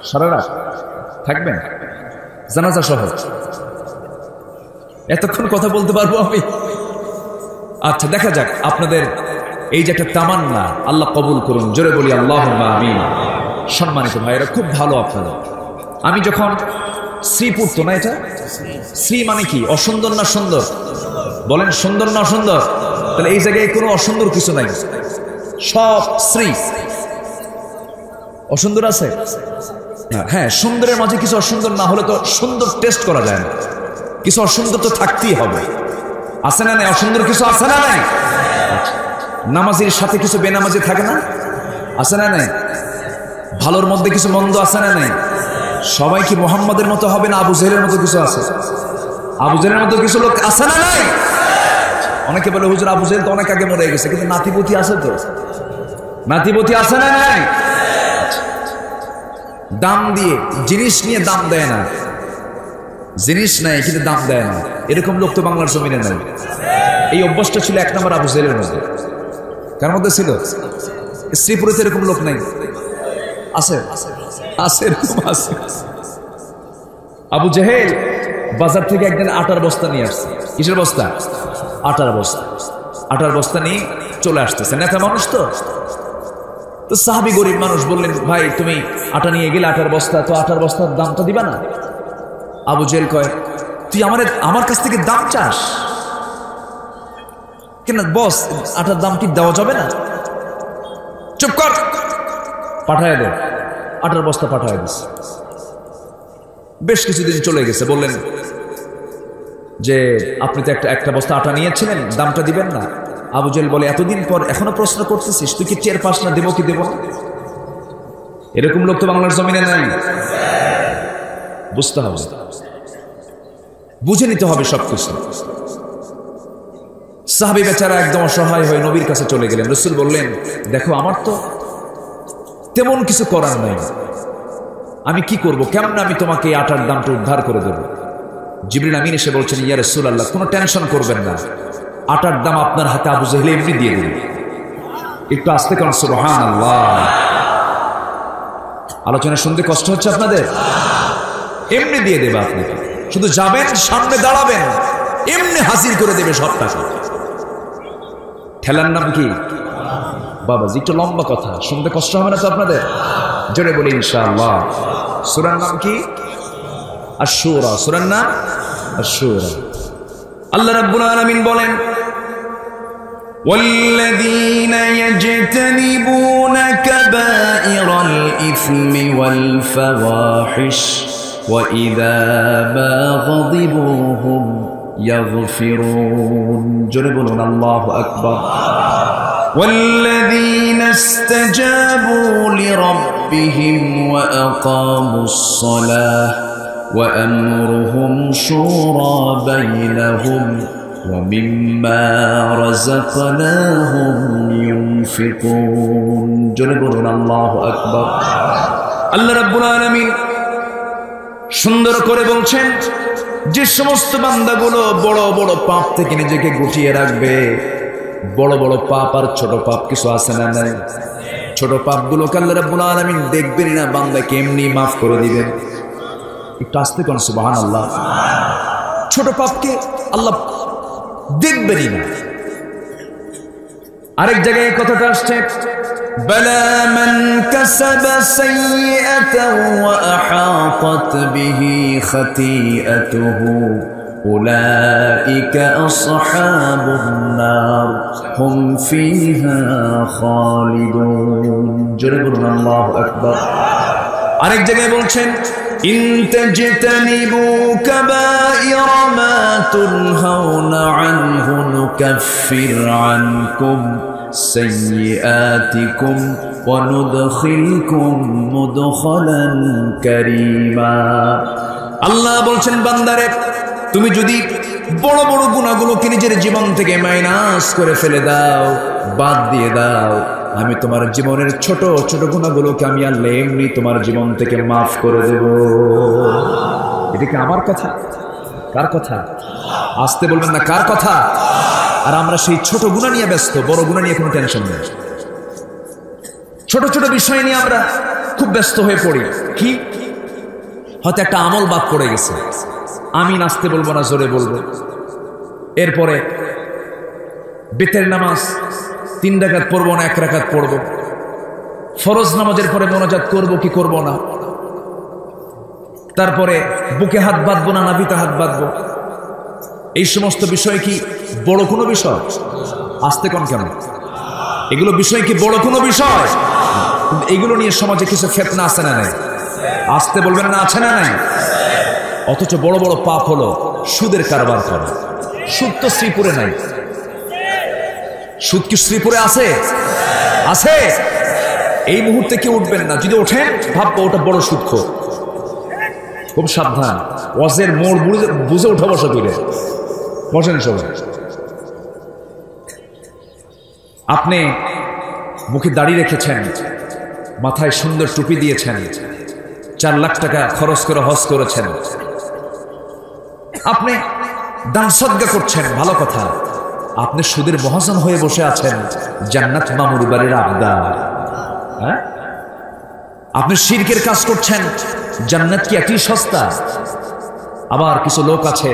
সারা রাত থাকবেন? জানাজা সহ এতক্ষণ কথা বলতে পারবো আমি? আচ্ছা, দেখা যাক আপনাদের এই যে একটা তামান্না, আল্লাহ কবুল করুন। জোরে বলি আল্লাহুম্মা আমিন। সম্মানিত ভাইয়েরা, খুব ভালো আপনারা। আমি যখন শ্রী পড়তো না, এটা শ্রী মানে কি? অসুন্দর না সুন্দর? বলেন সুন্দর না অসুন্দর? তাহলে এই জায়গায় কোনো অসুন্দর কিছু নাই, সব শ্রী। অসুন্দর আছে? হ্যাঁ, সুন্দরের মাঝে কিছু অসুন্দর না হলে তো সুন্দর টেস্ট করা যায় না। কিছু অসুন্দর তো থাকতেই হবে, আছে না নাই? অসুন্দর কিছু আছে না নাই? নামাজের সাথে কিছু বেনামাজি থাকে না, আছে না নাই? ভালোর মধ্যে কিছু মন্দ আছে না নাই? সবাই কি মুহাম্মাদের মতো হবে না আবু জেহেলের মতো কিছু আছে? আবু জেহেলের মতো কিছু লোক আছে না নাই? অনেকে বলে হুজুর আবু জেহেল তো অনেক আগে মরে গেছে, কিন্তু নাতিপতি আছে তো? নাতিপতি আছে না নাই? দাম দিয়ে জিনিস নিয়ে দাম দেয় না, জিনিস নেয় কিন্তু দাম দেয় না, এরকম লোক তো বাংলার জমিনে নাই। এই অভ্যাসটা ছিল 1 নম্বর আবু জেহেলের মধ্যে। কার মধ্যে ছিল? শ্রীপুরেতে এরকম লোক নাই? আছে, আছে, এরকম আছে। আবু জেহেল বাজার থেকে একদিন আটার বস্তা নিয়ে আসছে। কিসের বস্তা? আটার বস্তা। আটার বস্তা নিয়ে চলে আসতেছে, নেতা মানুষ তো। সাহাবী গরিব মানুষ বললেন, ভাই তুমি আটা নিয়ে গেলে আটার বস্তা, তো আটার বস্তার দামটা দিবা না? আবু জেহেল কয়, তুই আমার কাছ থেকে দাম চাস কেন? বস, আটার দাম কি দেওয়া যাবে না? চুপ কর, পাঠায় দে। আটার বস্তা পাঠায় দিস। বেশ কিছুদিন চলে গেছে। বললেন যে আপনি তো একটা বস্তা আটা নিয়েছিলেন, দামটা দিবেন না? আবু জেহেল বলে, এতদিন পর এখনো প্রশ্ন করতেছিস, তুই কি টের পাস না দেবো কি দেব না? এরকম লোক তো বাংলার জমিনে নাই। বুঝতে হবে, বুঝে নিতে হবে সবকিছু। সাহাবী বেচারা একদম অসহায় হয়ে নবীর কাছে চলে গেলেন। রাসূল বললেন, দেখো আমার তো তেমন কিছু করার নাই, আমি কি করব, কেমন আমি তোমাকে এই আটার দামটা উদ্ধার করে দেব? জিবরিল আমিন এসে বলছেন, ইয়া রাসূলুল্লাহ, কোনো টেনশন করবেন না, আটার দাম আপনার হাতে আবু জেহেল এমনি দিয়ে দেবে। একটু আস্তে কারণ সুবহানাল্লাহ। আলোচনা শুনতে কষ্ট হচ্ছে আপনাদের? এমনি দিয়ে দেবে আপনাকে, শুধু যাবেন, সামনে দাঁড়াবেন, এমনি হাজির করে দেবে সব টাকা। ঠেলার নাম কি? বাবাজি, একটু লম্বা কথা, শুনতে কষ্ট হবে না তো আপনাদের? জোরে বলি ইনশাআল্লাহ। সূরার নাম কি? আশ-শুরা। সূরার নাম আশ-শুরা। আল্লাহ রাব্বুল আলামিন বলেন, والذين يجتنبون كبائر الإثم والفواحش وإذا ما غضبوا هم يغفرون. جربون الله أكبر. والذين استجابوا لربهم وأقاموا الصلاة وأمرهم شورى بينهم ومما رزقناهم ينفقون. جربون الله أكبر. আল্লাহ রাব্বুল আলামিন সুন্দর করে বলছেন, যে সমস্ত বান্দাগুলো বড় বড় পাপ থেকে নিজেকে গুটিয়ে রাখবে, বড় বড় পাপ আর ছোট পাপ কিছু আছে না নাই? ছোট পাপগুলোকে আল্লাহ রাব্বুল আলামিন দেখবেন না, বান্দাকে এমনি মাফ করে দিবেন। একটু আস্তে কোন সুবহানাল্লাহ। ছোট পাপকে আল্লাহ দেখবেনই না। আরেক জায়গায় কথাটা আসছে, বালা মান কাসাবা সাইয়্যাতান ওয়া আহাতাত বিহি খাতিআতুহু উলাইকা আসহাবুন নার হুম ফিহা খালিদুন। জোরে বলুন আল্লাহু আকবার। আরেক জায়গায় বলছেন, ইন তাজতানিবু কাবাইরা মা তুনহাউনা আনহু নুকাফির আনকুম সাইয়্যাতিকুম ওয়া নুদখিলকুম মুদখালান কারীমা। আল্লাহ বলছেন, বান্দারে, তুমি যদি বড় বড় গুনাহগুলোকে নিজের জীবন থেকে মাইনাস করে ফেলে দাও, বাদ দিয়ে দাও, আমি তোমার জীবনের ছোট ছোট গুনাহগুলোকে আমি আল্লাহ এমনি তোমার জীবন থেকে মাফ করে দেব। এটা কি আমার কথা? কার কথা? আসতে বলবেন না, কার কথা? আর আমরা সেই ছোট গুনাহ নিয়ে ব্যস্ত, বড় গুনাহ নিয়ে কোনো টেনশন নেই। ছোট ছোট বিষয় নিয়ে আমরা খুব ব্যস্ত হয়ে পড়ি। কি? হয়তো একটা আমল বাদ পড়ে গেছে, আমি নাচতে বলবো না, জোরে বলবো। এরপরে বেতের নামাজ 3 রাকাত পড়বো না, 1 রাকাত পড়বো। ফরজ নামাজের পরে মোনাজাত করবো কি করবো না। তারপরে বুকে হাত বাঁধবো না নাভিতে হাত বাঁধবো। এই সমস্ত বিষয় কি বড় কোনো বিষয়? আসতে কোন কেন? এগুলো বিষয় কি বড় কোনো বিষয়? এগুলো নিয়ে সমাজে কিছু ফিতনা আছে না নাই? আসতে বলবেন না, আছে না নাই? অথচ বড় বড় পাপ হলো সুদের কারবার করা। সুদ তো শ্রীপুরে নাই। সুদ কি শ্রীপুরে আছে? আছে। এই মুহূর্তে কেউ উঠবেন না, যদি ওঠেন ভাববো ওটা বড় সুদখোর। খুব সাবধান, ওয়াজের মোড় বুঝে উঠা বসা করে বসেন সবাই। আপনি মুখে দাড়ি রেখেছেন, মাথায় সুন্দর টুপি দিয়েছেন, 4 লাখ টাকা খরচ করে হজ করেছেন, আপনি দান সদকা করছেন, ভালো কথা। আপনি সুদের মহাজন হয়ে বসে আছেন, জান্নাত মামুর বাড়ির আবদার। হ্যাঁ, আপনি শিরকের কাজ করছেন, জান্নাত কি একই সস্তা? আবার কিছু লোক আছে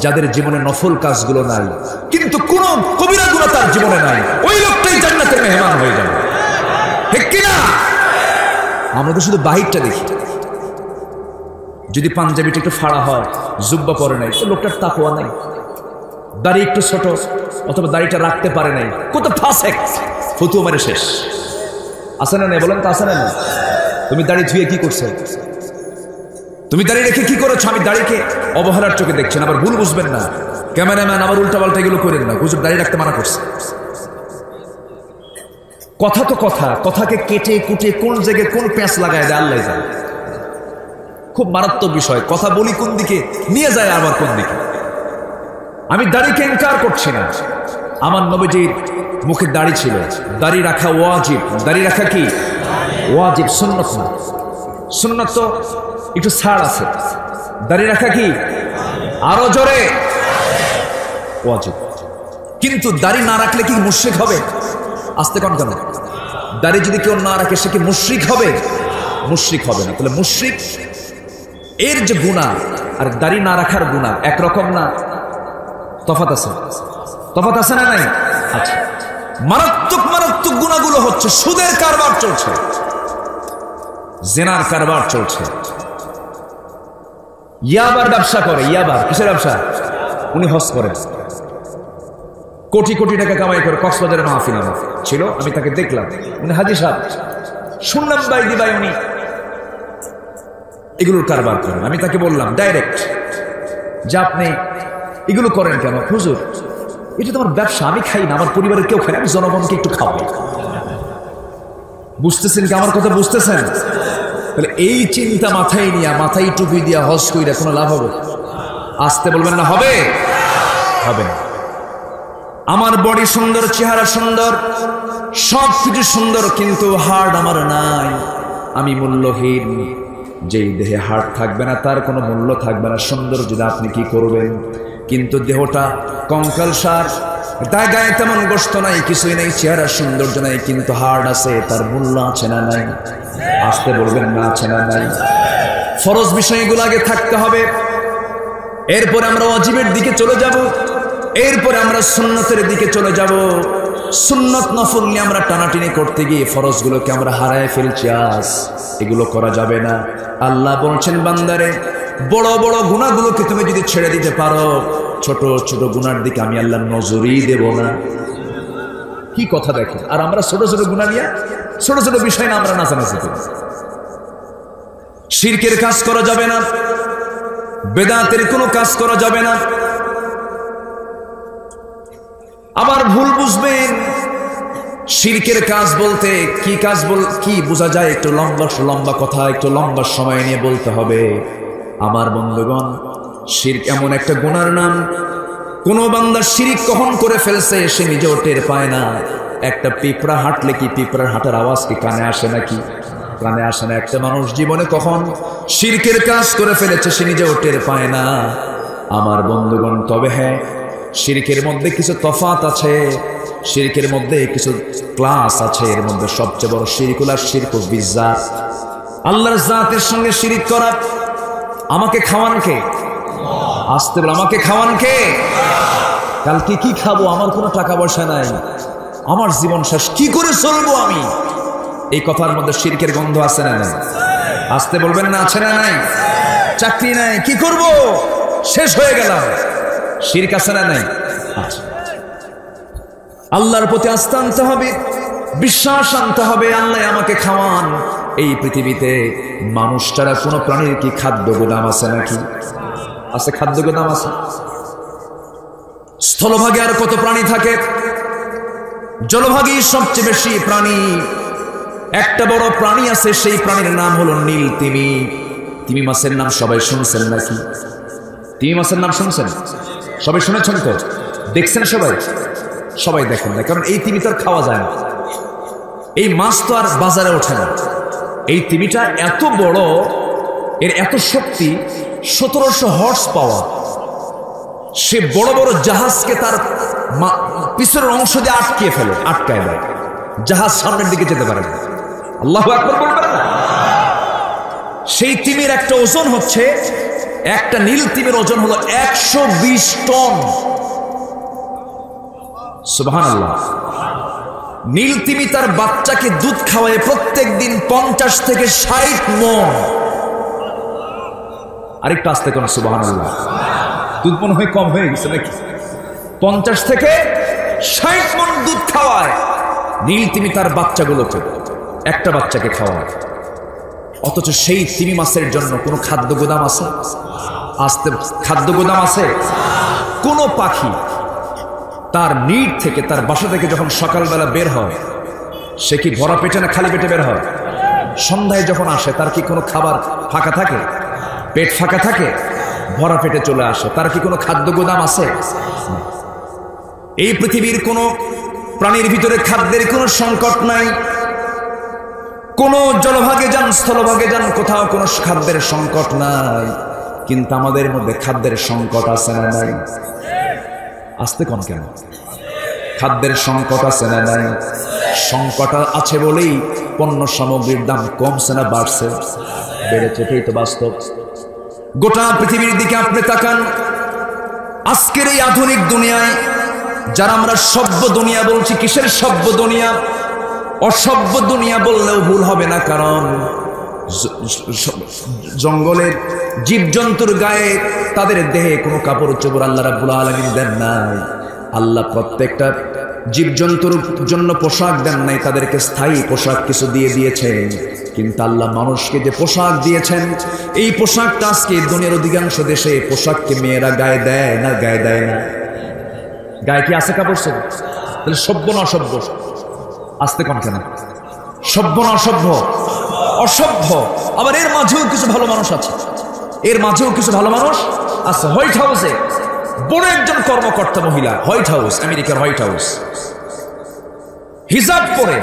যাদের জীবনে নফল কাজগুলো নাই, কিন্তু কোন কবিরা গুনাহ তার জীবনে নাই, ওই লোকটাই জান্নাতের মেহমান হয়ে যাবে। ঠিক কিনা? আমরা তো শুধু বাহিরটা দেখি। যদি পাঞ্জাবিটা একটু ফাড়া হয়, জুব্বা পরে নাই, তো লোকটার তাকওয়া নাই। দাড়ি একটু ছোট অথবা দাড়িটা রাখতে পারে নাই, কত ফাসেক, ফতুয়া মারে শেষ। আসে না নাই? বলেন তো, আসে না? তুমি দাড়ি ধুয়ে কি করছো? তুমি দাঁড়িয়ে রেখে কি করেছো? আমি দাঁড়িয়ে অবহেলার চোখে দেখছেন, আবার ভুল বুঝবেন না। ক্যামেরাম্যান আবার উল্টাপাল্টা এগুলো করেন না, হুজুর দাঁড়িয়ে রাখতে মানা করছে। কথা তো কথা, কথাকে কেটে কুটে কোন জায়গায় কোন প্যাঁচ লাগায় দেয় আল্লাহ জানে। খুব মারাত্মক বিষয়, কথা বলি কোন দিকে নিয়ে যায় আবার কোন দিকে। আমি দাড়িকে ইনকার করছি না, আমার নবীজির মুখে দাড়ি ছিল, দাড়ি রাখা ওয়াজিব। দাড়ি রাখা কি ওয়াজিব, সুন্নাত না। সুন্নাত তো একটু ছাড় আছে, দাড়ি রাখা কি আরো জোরে ওয়াজিব। কিন্তু দাড়ি না রাখলে কি মুশরিক হবে? আসতে কোন কেন? দাড়ি যদি কেউ না রাখে সে কি মুশরিক হবে? মুশরিক হবে না। তাহলে মুশরিক এর যে গুনাহ আর দাড়ি না রাখার গুনাহ একরকম না, তফাৎ আছে। তফাৎ আছে না নাই? আচ্ছা, মারাত্মক মারাত্মক গুনাহগুলো হচ্ছে সুদের কারবার চলছে, জিনার কারবার চলছে, ইয়াবার ব্যবসা করে। ইয়াবার কিসের ব্যবসা? উনি হজ করেন, কোটি কোটি টাকা কামাই করে। কক্সবাজারের মাহফিল ছিল, আমি তাকে দেখলাম, উনি হাজী সাহেব, শুনলাম বাইদি ভাই উনি এগুলোর কারবার করেন। আমি তাকে বললাম ডাইরেক্ট যে আপনি এগুলো করেন কেন? হুজুর এটা তো আমার ব্যবসা, আমি খাই না, আমার পরিবারের কেউ খায় না, আমি জনগণকে একটু খাওয়াই। বুঝতেছেন কি আমার কথা? বুঝতেছেন? তাহলে এই চিন্তা মাথায় নিয়ে, মাথায় টুপি দিয়া হজ কইরা কোনো লাভ হবে? আসতে বলবেন না, হবে? হবে না। আমার বডি সুন্দর, চেহারা সুন্দর, সব কিছু সুন্দর, কিন্তু হার্ট আমার নাই, আমি মূল্যহীন। যেই দেহে হার্ট থাকবে না তার কোনো মূল্য থাকবে না। সুন্দর যদি আপনি কি করবেন? কিন্তু দেহটা কঙ্কালসার, গায়ে তেমন গোশত নাই, কিছুই নাই, চেহারা সৌন্দর্য নাই, কিন্তু হার্ট আছে, তার মূল্য আছে না নাই? আসতে বলবেন না, আছে না নাই? ফরজ বিষয়গুলো আগে থাকতে হবে, এরপরে আমরা ওয়াজিবের দিকে চলে যাব, এরপরে আমরা সুন্নতের দিকে চলে যাব। সুন্নত নফল নিয়ে আমরা টানাটানি করতে গিয়ে ফরজগুলোকে আমরা হারায় ফেলছি। আজ এগুলো করা যাবে না। আল্লাহ বলছেন বান্দারে, বড় বড় গুনাহগুলোকে তুমি যদি ছেড়ে দিতে পারো, ছোট ছোট গুনার দিকে আমি আল্লাহ নজরই দেব না। কি কথা দেখেন! আর আমরা ছোট ছোট গুনাহ নিয়ে, ছোট ছোট বিষয় না আমরা নাচানাচি করি। শিরকের কাজ করা যাবে না, বেদাতের কোনো কাজ করা যাবে না। আবার ভুল বুঝবেন, শিরকের কাজ বলতে কি কাজ কি বোঝা যায়? একটু লম্বা কথা, একটু লম্বা সময় নিয়ে বলতে হবে। আমার বন্ধুগণ, শিরক এমন একটা গুনার নাম, কোন বান্দা শিরক কখন করে ফেলছে সে নিজেও টের পায় না। একটা পিঁপড়া হাঁটলে কি পিঁপড়ার হাঁটার আওয়াজ কি কানে আসে নাকি? কানে আসে না। একটা মানুষ জীবনে কখন শিরকের কাজ করে ফেলেছে সে নিজেও টের পায় না। আমার বন্ধুগণ, তবে হ্যাঁ, শিরকের মধ্যে কিছু তফাৎ আছে, শিরকের মধ্যে কিছু ক্লাস আছে। এর মধ্যে সবচেয়ে বড় শিরক হলো শিরক বিজ্জাত, আল্লাহর জাতের সঙ্গে শিরক করা। আমাকে খাওয়ান কে? আসতে বল, আমাকে খাওয়ান কে? কালকে কি খাবো? আমার কোনো টাকা পয়সা নাই, আমার জীবন শেষ, কি করে চলবো আমি? এই কথার মধ্যে শিরকের গন্ধ আছে না নাই? আসতে বলবেন না, আছে না নাই? চাকরি নাই, কি করব? শেষ হয়ে গেলাম, শিরক আছে না নাই? আচ্ছা, আল্লাহর প্রতি আস্থা আনতে হবে, বিশ্বাস আনতে হবে, আল্লাহ আমাকে খাওয়ান। এই পৃথিবীতে মানুষ ছাড়া কোনো প্রাণীর কি খাদ্য গোদাম আছে নাকি? আছে, খাদ্য গোদাম আছে। স্থলভাগে আর কত প্রাণী থাকে? জলভাগী সবচেয়ে বেশি প্রাণী। একটা বড় প্রাণী আছে, সেই প্রাণীর নাম হলো নীল তিমি। তিমি মাছের নাম সবাই শুনছেন নাকি? তিমি মাছের নাম শুনছেন? সবাই শুনেছেন তো? দেখছেন সবাই? সবাই দেখেন না, কারণ এই তিমি তো আর খাওয়া যায় না, এই মাছ তো আর বাজারে ওঠে না। এই তিমিটা এত বড়, এর এত শক্তি, 1700 হর্স পাওয়ার। সে বড় বড় জাহাজকে তার পিছনের অংশ দিয়ে আটকিয়ে ফেলে, আটকায় দেয়, জাহাজ সামনের দিকে যেতে পারে না। আল্লাহু আকবার বলবেন না? সেই তিমির একটা ওজন হচ্ছে, একটা নীল তিমির ওজন হলো 120 টন। সুবহানাল্লাহ। নীল তিমি তার বাচ্চাকে দুধ খাওয়ায় প্রত্যেক দিন 50 থেকে 60 মণ। আরেকটু আসতে কোন সুবহানাল্লাহ। দুধ মনে হয় কম হয়ে গেছে নাকি? 50 থেকে 60 মণ দুধ খাওয়ায় নীল তিমি তার বাচ্চাগুলোকে, একটা বাচ্চাকে খাওয়ায়। অথচ সেই তিমি মাছের জন্য কোনো খাদ্য গোদাম আছে? খাদ্য গোদাম আছে? কোনো পাখি তার নিট থেকে, তার বাসা থেকে যখন সকালবেলা বের হয়, সে কি ভরা পেটে না খালি পেটে বের হয়? সন্ধ্যায় যখন আসে তার কি কোনো খাবার ফাঁকা থাকে? পেট ফাঁকা থাকে? ভরা পেটে চলে আসে। তার কি কোনো খাদ্য গোদাম আছে? এই পৃথিবীর কোনো প্রাণীর ভিতরে খাদ্যের কোনো সংকট নাই। কোন জলভাগে যান, স্থলভাগে যান, কোথাও কোনো খাদ্যের সংকট নাই। কিন্তু আমাদের মধ্যে খাদ্যের সংকট আছে না নাই? আসতে কোন কেন? খাদ্যের সংকট আছে না নাই? সংকট আছে বলেই পণ্য সামগ্রীর দাম কমছে না বাড়ছে? বেড়েছে, এটাই তো বাস্তব। গোটা পৃথিবীর দিকে আপনি তাকান, আজকের এই আধুনিক দুনিয়ায় যারা আমরা সভ্য দুনিয়া বলছি, কিসের সভ্য দুনিয়া? অসভ্য দুনিয়া বললেও ভুল হবে না, কারণ জঙ্গলের জীবজন্তুর গায়ে, তাদের দেহে কোনো কাপড় চোপড় আল্লাহ রাব্বুল আলামিন দেন নাই। আল্লাহ প্রত্যেকটা জীবজন্তুর জন্য পোশাক দেন নাই, তাদেরকে স্থায়ী পোশাক কিছু দিয়ে দিয়েছেন। কিন্তু আল্লাহ মানুষকে যে পোশাক দিয়েছেন, এই পোশাকটা আজকে দুনিয়ার অধিকাংশ দেশে পোশাককে মেয়েরা গায়ে দেয় না, গায়ে দেয় না। গায়ে কি আছে কাপড়? তাহলে সভ্য না অসভ্য? আসতে কোন কেন? সভ্য না অসভ্য? অসভ্য। আবার এর মাঝেও কিছু ভালো মানুষ আছে, এর মাঝেও কিছু ভালো মানুষ আছে। হোয়াইট হাউসে বড় একজন কর্মকর্তা মহিলা, হোয়াইট হাউস, আমেরিকার হোয়াইট হাউস, হিজাব পরে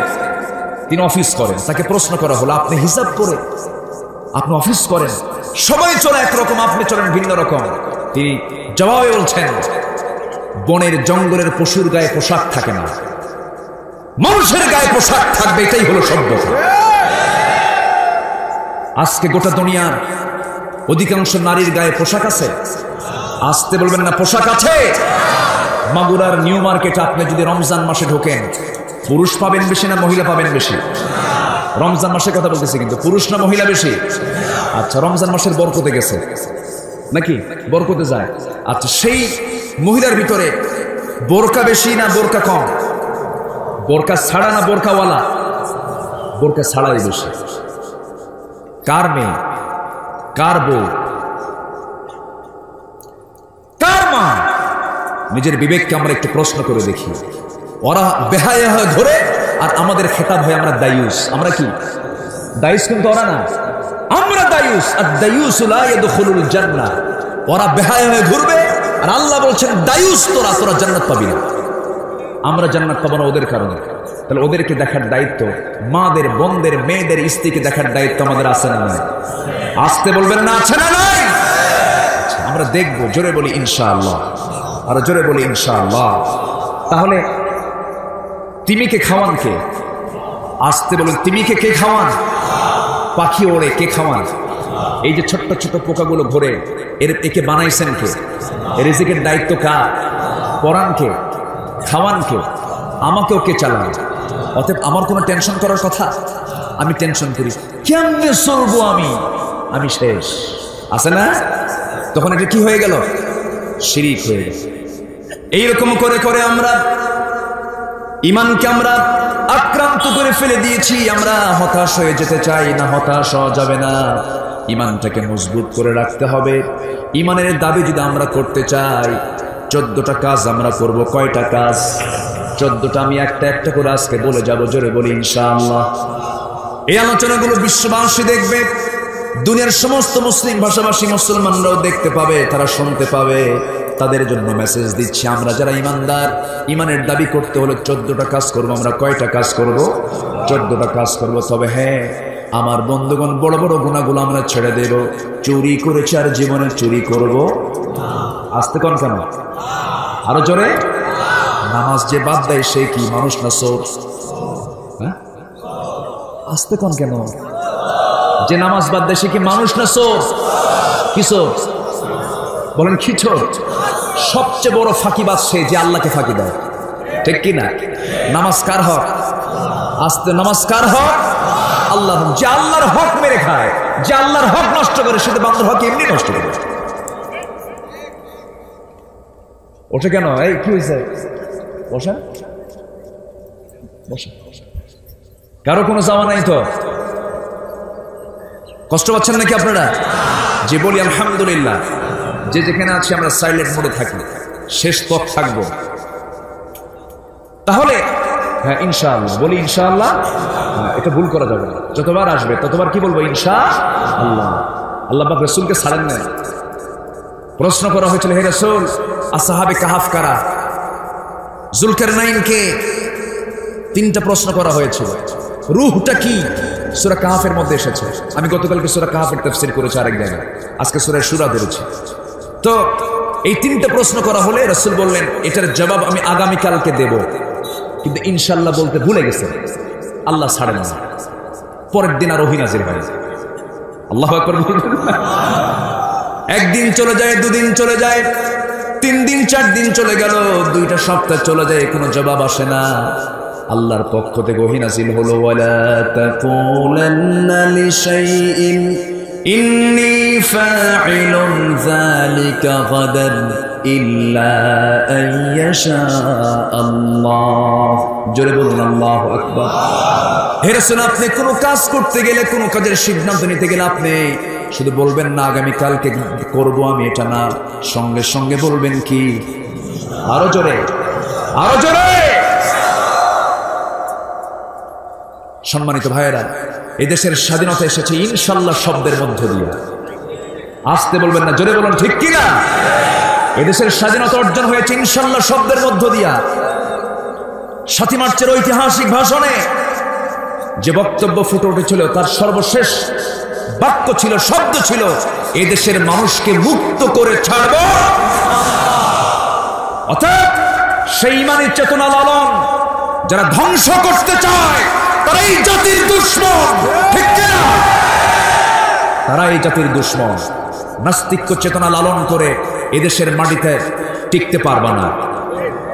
তিনি অফিস করেন। তাকে প্রশ্ন করা হলো, আপনি হিজাব পরে আপনি অফিস করেন, সবাই চলে একরকম, আপনি চলেন ভিন্ন রকম। তিনি জবাবে বলছেন, বনের জঙ্গলের পশুর গায়ে পোশাক থাকে না, মানুষের গায়ে পোশাক থাকবে, এটাই হলো সভ্যতা। আজকে গোটা দুনিয়ার অধিকাংশ নারীর গায়ে পোশাক আছে? আসতে বলবেন না পোশাক আছে? মাগুরার নিউ মার্কেটে আপনি যদি রমজান মাসে ঢোকেন, পুরুষ পাবেন বেশি না মহিলা পাবেন বেশি? রমজান মাসের কথা বলতেছি, কিন্তু পুরুষ না মহিলা বেশি? আচ্ছা, রমজান মাসের বরকতে গেছে নাকি? বরকতে যায়। আচ্ছা, সেই মহিলার ভিতরে বোরকা বেশি না বোরকা কম? বোরকা ছাড়া না বোরকাওয়ালা? বোরকা ছাড়াই বেশি। কার মেয়ে, কার বউ, কার মা? নিজের বিবেককে আমরা একটু প্রশ্ন করে দেখি। ওরা বেহায়া হয়ে ঘুরে, আর আমাদের খেতাব হয় আমরা দায়ুস। আমরা কি দায়ুস? কিন্তু ওরা না, আমরা দায়ুস। আর দায়ুস লা ইয়াদখুলুল জান্নাহ। ওরা বেহায়া হয়ে ঘুরবে, আর আল্লাহ বলছেন দায়ুস তোরা, তোরা জান্নাত পাবি না। আমরা জান্নাত পাবো না ওদের কারণে। তাহলে ওদেরকে দেখার দায়িত্ব, মাদের, বোনদের, মেয়েদের, স্ত্রীকে দেখার দায়িত্ব আমাদের আছে না নাই? আসতে বলবেন না আছে না নাই? আমরা দেখবো। জোরে বলি ইনশাআল্লাহ, আর জোরে বলি ইনশাআল্লাহ। তাহলে তিমিকে খাওয়ান কে? আসতে বলুন, তিমিকে কে খাওয়ান? পাখি ওড়ে, কে খাওয়ান? এই যে ছোট্ট ছোট পোকাগুলো ঘোরে, একে বানাইছেন কে? রিজিকের দায়িত্ব কার? পরান কে? খাওয়ান কে? আমাকেও কে চালান? অতএব আমার কোনো টেনশন করার কথা? আমি টেনশন করি, কেমনে চলবো আমি শেষ, আছে না? তখন এটা কি হয়ে গেল? শিরিক হয়ে গেল। এইরকম করে করে আমরা ইমানকে আমরা আক্রান্ত করে ফেলে দিয়েছি। আমরা হতাশ হয়ে যেতে চাই না, হতাশ হওয়া যাবে না। ইমানটাকে মজবুত করে রাখতে হবে। ইমানের দাবি যদি আমরা করতে চাই, 14টা কাজ আমরা করব। কয়টা কাজ? 14টা। আমি একটা একটা করে আজকে বলে যাব। জোরে বলি ইনশাআল্লাহ। এই আলোচনাগুলো বিশ্ববাসী দেখবে, দুনিয়ার সমস্ত মুসলিম ভাষাভাষী মুসলমানরাও দেখতে পাবে, তারা শুনতে পাবে। তাদের জন্য মেসেজ দিচ্ছি, আমরা যারা ইমানদার, ইমানের দাবি করতে হলে 14টা কাজ করব। আমরা কয়টা কাজ করব? 14টা কাজ করব। তবে হ্যাঁ, আমার বন্ধুগণ, বড় বড় গুনাহগুলো আমরা ছেড়ে দেব। চুরি করেছি আর জীবনে চুরি করব? আসতে কোন কেন? আরো জোরে। নামাজ যে বাদ দেয় সে কি মানুষ না চোর? হ্যাঁ, আসতে কোন কেন? যে নামাজ বাদ দেয় সে কি মানুষ না চোর? কি চোর? বলেন কি চোর? সবচেয়ে বড় ফাঁকিবাজ সে যে আল্লাহকে ফাঁকি দেয়, ঠিক কি না? নামাজ কার হক? আসতে, নামাজ কার হক? আল্লাহর। যে আল্লাহর হক মেরে খায়, যে আল্লাহর হক নষ্ট করে, সে তো বান্দার হক এমনি নষ্ট করে। ওঠে কেন? এই কি হয়েছে? বসা বসা। কারো কোনো জামা নাই তো? কষ্ট পাচ্ছেন নাকি আপনারা? যে বলি আলহামদুলিল্লাহ, যে যেখানে আছি আমরা সাইলেন্ট মোডে থাকি, শেষ তক থাকবো। তাহলে হ্যাঁ ইনশাআল্লাহ বলি, ইনশাআল্লাহ এটা ভুল করা যাবে না। যতবার আসবে ততবার কি বলবো? ইনশাআল্লাহ। আল্লাহ পাক রাসূলকে ছাড়েন না। প্রশ্ন করা হয়েছিল, হে রাসূল, আসহাবে কাহাফ কারা? যুলকারনাইনকে তিনটা প্রশ্ন করা হয়েছিল। রূহটা কি? সূরা কাহাফের মধ্যে এসেছে। আমি গতকালকে সূরা কাহাফের তাফসীর করেছি আরেক জায়গায়, আজকে সূরা সূরা ধরেছি। তো এই তিনটা প্রশ্ন করা হলে রাসূল বললেন এটার জবাব আমি আগামীকালকে দেব, কিন্তু ইনশাআল্লাহ বলতে ভুলে গেছে। আল্লাহ ছাড়েন না। পরের দিন আর ওহী নাযিল হয়। আল্লাহু আকবার। একদিন চলে যায়, দুদিন চলে যায়, 3 দিন 4 দিন চলে গেল, 2টা সপ্তাহ চলে যায়, কোনো জবাব আসে না। আল্লাহর পক্ষ থেকে ওহী নাযিল হলো, ওয়ালা তাকুলান্না লিশাইইন ইন্নী ফাইলুন যালিকা গাদান ইল্লা আইয়াশা আল্লাহ। জোরে বলুন আল্লাহু আকবার। হে রাসূল, আপনি কোনো কাজ করতে গেলে, কোনো কাজের সিদ্ধান্ত নিতে গেলে আপনি শুধু বলবেন না আগামী কালকে করবো আমি, এটা না, সঙ্গে সঙ্গে বলবেন কি? আরো জোরে, আরো জোরে। সম্মানিত ভাইয়েরা, এই দেশের স্বাধীনতা এসেছে ইনশাআল্লাহ শব্দের মধ্য দিয়ে। আসতে বলবেন না, জোরে বলুন ঠিক কিনা? এদেশের স্বাধীনতা অর্জন হয়েছে ইনশাআল্লাহ শব্দের মধ্য দিয়া। 7 মার্চের ঐতিহাসিক ভাষণে যে বক্তব্য ফুটে উঠেছিল তার সর্বশেষ বাক্য ছিল, শব্দ ছিল, এই দেশের মানুষকে মুক্ত করে ছাড়ব। অর্থাৎ সেই ইমানি চেতনা লালন যারা ধ্বংস করতে চায় তারা এই জাতির দুশমন, ঠিক কিনা? তারা এই জাতির দুশমন। নাস্তিক্য চেতনা লালন করে এদেশের মাটিতে টিকতে পারবা না।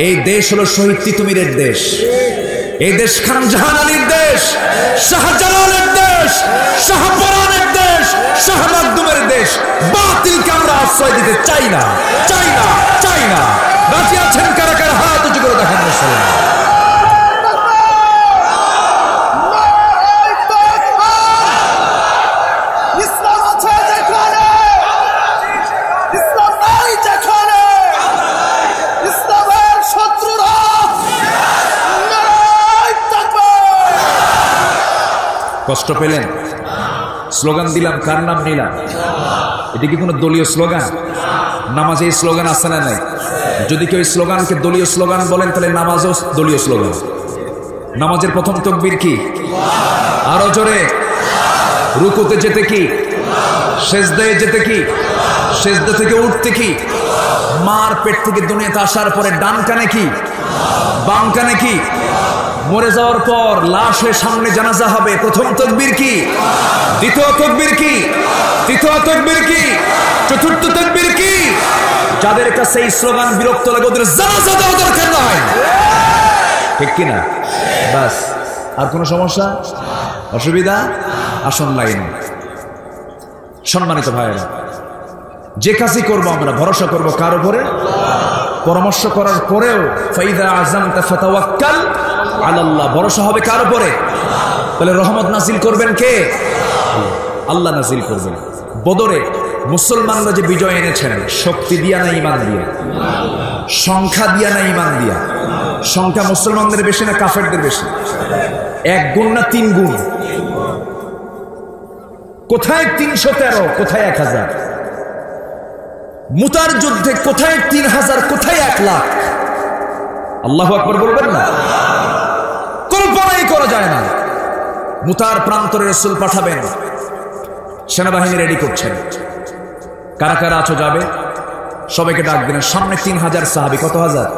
এই দেশ হলো শহীদ তিতুমীরের দেশ, এই দেশ খান জাহান আলীর দেশ, শাহজালালের দেশ, শাহপরানের দেশ, শাহ মাকদুমের দেশ। বাতিলকে আমরা আশ্রয় দিতে চাই না, চাই না, চাই না। রাজি আছেন কারা কারা? হাত উঁচু করে দেখান। কষ্ট পেলেন? স্লোগান দিলাম, কার নাম নিলাম? এটা কি কোনো দলীয় স্লোগান? নামাজে এই স্লোগান আছে না নাই? যদি কেউ স্লোগানকে দলীয় স্লোগান বলেন তাহলে নামাজও দলীয় স্লোগান। নামাজের প্রথম তাকবীর কি? আরো জোরে। রুকুতে যেতে কি? সেজদায় যেতে কি? সেজদা থেকে উঠতে কি? মার পেট থেকে দুনিয়াতে আসার পরে ডান কানে কি? বাম কানে কি? মরে যাওয়ার পর লাশের সামনে জানাজা হবে, প্রথম তাকবীর কি? দ্বিতীয় তাকবীর কি? তৃতীয় তাকবীর কি? চতুর্থ তাকবীর কি? যাদের কাছে এই স্লোগান বিরক্ত লাগে ওদের জানাজা দেওয়া দরকার নয়, ঠিক কিনা? বাস। আর কোনো সমস্যা, অসুবিধা? আসন লাইনে। সম্মানিত ভাইয়েরা, যে কাজই করবো আমরা ভরসা করবো কার উপরে? পরামর্শ করার পরেও ফাইদা আযামতা ফাতাওয়াক্কাল আলাল্লাহ, ভরসা হবে কার উপরে? তাহলে রহমত নাজিল করবেন কে? আল্লাহ নাজিল করবেন। বদরে মুসলমানরা যে বিজয় এনেছেন, শক্তি দিয়া না ইমান দিয়া? সংখ্যা দিয়া না ইমান দিয়া? সংখ্যা মুসলমানদের বেশি না কাফেরদের বেশি? 1 গুণ না 3 গুণ? কোথায় 313, কোথায় 1000? মুতার যুদ্ধে কোথায় 3000, কোথায় 1 লাখ? আল্লাহু আকবার বলবেন না? কল্পনাই করা যায় না। মুতার প্রান্তরে রাসূল পাঠাবেন, সেনাবাহিনী রেডি করছেন। কারা কারা আছো যাবে? সবাইকে ডাক দিলেন। সামনে 3000 সাহাবী। কত হাজার?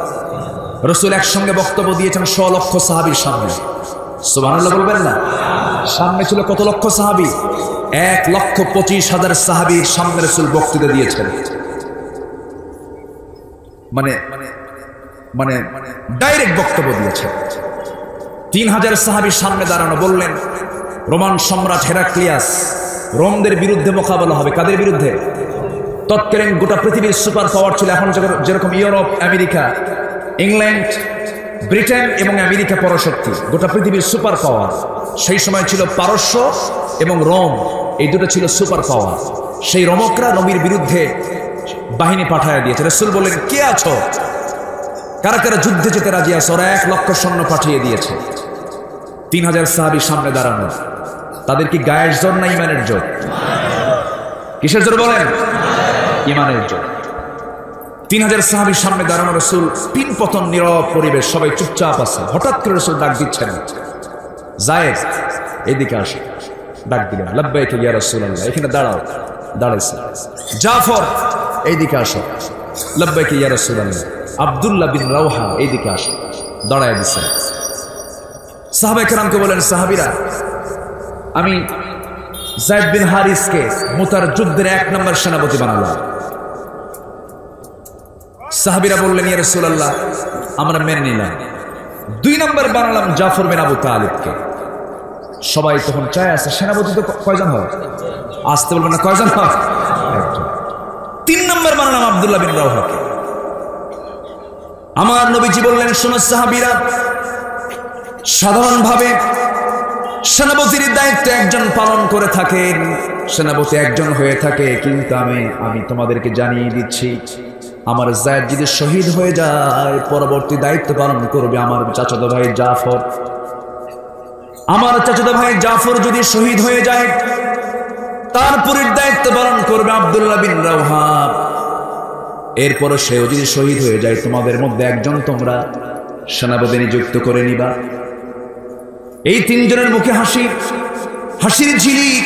রাসূল একসঙ্গে বক্তব্য দিয়েছেন 100 লক্ষ সাহাবীর সামনে। সুবহানাল্লাহ বলবেন না? সামনে ছিল কত লক্ষ সাহাবী? 1,25,000 সাহাবীর সামনে রাসূল বক্তৃতা দিয়েছেন। মানে মানে ডাইরেক্ট বক্তব্য দিয়েছেন। 3000 সাহাবীর সামনে দাঁড়ানো, বললেন রোমান সম্রাট হেরাক্লিয়াস, রোমদের বিরুদ্ধে মোকাবেলা হবে। কাদের বিরুদ্ধে? তৎকালীন গোটা পৃথিবীর সুপার পাওয়ার ছিল। এখন যেরকম ইউরোপ, আমেরিকা, ইংল্যান্ড, ব্রিটেন এবং আমেরিকা পরাশক্তি, গোটা পৃথিবীর সুপার পাওয়ার। সেই সময় ছিল পারস্য এবং রোম, এই দুটো ছিল সুপার পাওয়ার। সেই রমকরা নবীর বিরুদ্ধে বাহিনী পাঠায় দিয়েছে। রাসূল বললেন, কে আছো, কারা কারা যুদ্ধে যেতে রাজি আছো? ওরা 1 লক্ষ সৈন্য পাঠিয়ে দিয়েছে। 3000 সাহাবী সামনে দাঁড়ানো। তাদের কি গায়ের জোর না ইমানের জোর? কিসের জোর বলেন? ইমানের জোর। 3000 সাহাবীর সামনে দাঁড়ানো। রাসূল তিন পতন নীরব পরিবেশ, সবাই চুপচাপ আছে। হঠাৎ করে রাসূল ডাক দিচ্ছেন, যায়েদ এদিকে আসো। ডাক দিলেন, লাব্বাইক ইয়া রাসূলুল্লাহ। এখানে দাঁড়াও। দাঁড়াইছে। জাফর এইদিকে আসো। লাব্বাইক ইয়া রাসূলুল্লাহ। আব্দুল্লাহ বিন রাওহা এইদিকে আসো। দাঁড়ায় দিচ্ছেন। সাহাবায়ে কেরামকে বলেন, সাহাবীরা, আমি যায়েদ বিন হারিসকে মুতার যুদ্ধের 1 নম্বর সেনাপতি বানালাম। সাহাবীরা বললেন, ইয়া রাসূলুল্লাহ, আমরা মেনে নিলাম। 2 নম্বর বানালাম জাফর বিন আবু তালিবকে। সবাই তখন চায় আছে, সেনাপতি তো কয়জন হয়? আসতে বলবেন না, কয়জন হয়? একজন। 3 নম্বর বানালাম আব্দুল্লাহ বিন রাওহাকে। আমার নবীজি বললেন, শোনো সাহাবীরা, সাধারণভাবে সেনাপতির দায়িত্ব একজন পালন করে থাকেন, সেনাপতি একজন হয়ে থাকে, কিন্তু আমি তোমাদেরকে জানিয়ে দিচ্ছি, আমার যায়েদ যদি শহীদ হয়ে যায়, পরবর্তী দায়িত্ব পালন করবে আমার চাচাতো ভাই জাফর। আমার চাচাতো ভাই জাফর যদি শহীদ হয়ে যায়, তারপরের দায়িত্ব পালন করবে আব্দুল্লাহ বিন রাওহা। এরপরে সেও যদি শহীদ হয়ে যায়, তোমাদের মধ্যে একজন তোমরা সেনাপতি নিযুক্ত করে নিবা। এই 3 জনের মুখে হাসির ঝিলিক।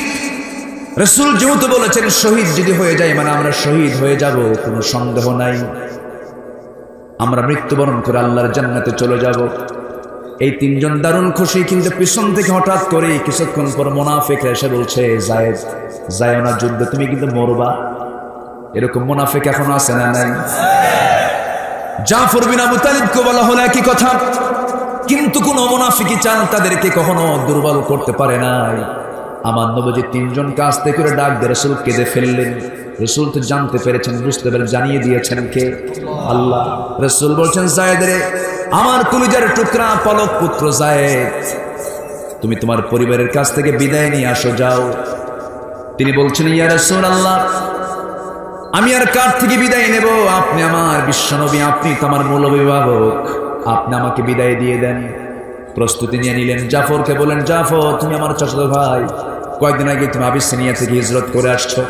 রাসূল যেহেতু বলেছেন শহীদ যদি হয়ে যায়, মানে আমরা শহীদ হয়ে যাব, কোনো সন্দেহ নাই, আমরা মৃত্যুবরণ করে আল্লাহর জান্নাতে চলে যাব। এই 3 জন দারুণ খুশি। কিন্তু পিছন থেকে হঠাৎ করে কিছুক্ষণ পর মুনাফিকরা এসে বলছে, যায়েদ যায়ও না যুদ্ধে, তুমি কিন্তু মরবা। এরকম মুনাফিক এখনো আছে না নাই? জাফর বিন আবু তালিবকে বলা হলো একই কথা, কিন্তু কোন মুনাফিকি চাল তাদেরকে কখনো দুর্বল করতে পারে নাই। আমার নবীজি 3 জনকে আস্তে করে ডাক দিয়ে রাসূল কেঁদে ফেললেন। রাসূল তো জানতে পেরেছেন, বুঝতে পেরে জানিয়ে দিয়েছেন কে? আল্লাহ। রাসূল বলছেন, যায়েদ রে, আমার কলিজার টুকরা পলক পুত্র যায়েদ, তুমি তোমার পরিবারের কাছ থেকে বিদায় নিয়ে আসো, যাও। তিনি বলছেন, ইয়া রাসূলুল্লাহ, আমি আর কার থেকে বিদায় নেব? আপনি আমার বিশ্বনবী, আপনি তো আমার মূল অভিভাবক, আপনি আমাকে বিদায় দিয়ে দেন। প্রস্তুতি নিয়ে নিলেন। জাফরকে বলেন, জাফর, তুমি আমার চাচাতো ভাই, কয়েকদিন আগে তুমি আবিসিনিয়া থেকে হিজরত করে আসছো,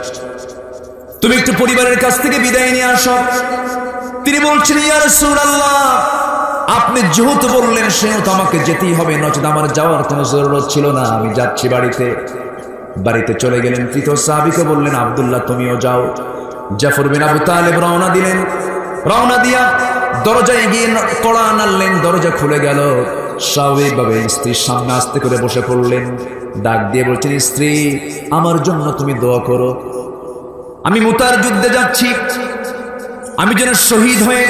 তুমি একটু পরিবারের কাছ থেকে বিদায় নিয়ে আসো। তিনি বলছেন, ইয়া রাসূলুল্লাহ, আপনি যেহেতু বললেন সেহেতু আমাকে যেতেই হবে, নচেত আমার যাওয়ার কোনো জরুরত ছিল না, আমি যাচ্ছি বাড়িতে। বাড়িতে চলে গেলেন। তৃতীয় সাহাবীকে বললেন, আব্দুল্লাহ, তুমিও যাও। জাফর বিন আবু তালিব রওনা দিলেন। রওনা দিয়া দরজায় গিয়ে কড়া নাড়লেন, দরজা খুলে গেল। স্বাভাবিকভাবে স্ত্রীর সামনে আস্তে করে বসে পড়লেন। ডাক দিয়ে বলছেন, স্ত্রী, আমার জন্য তুমি দোয়া করো, আমি মুতার যুদ্ধে যাচ্ছি, আমি যেন শহীদ হয়ে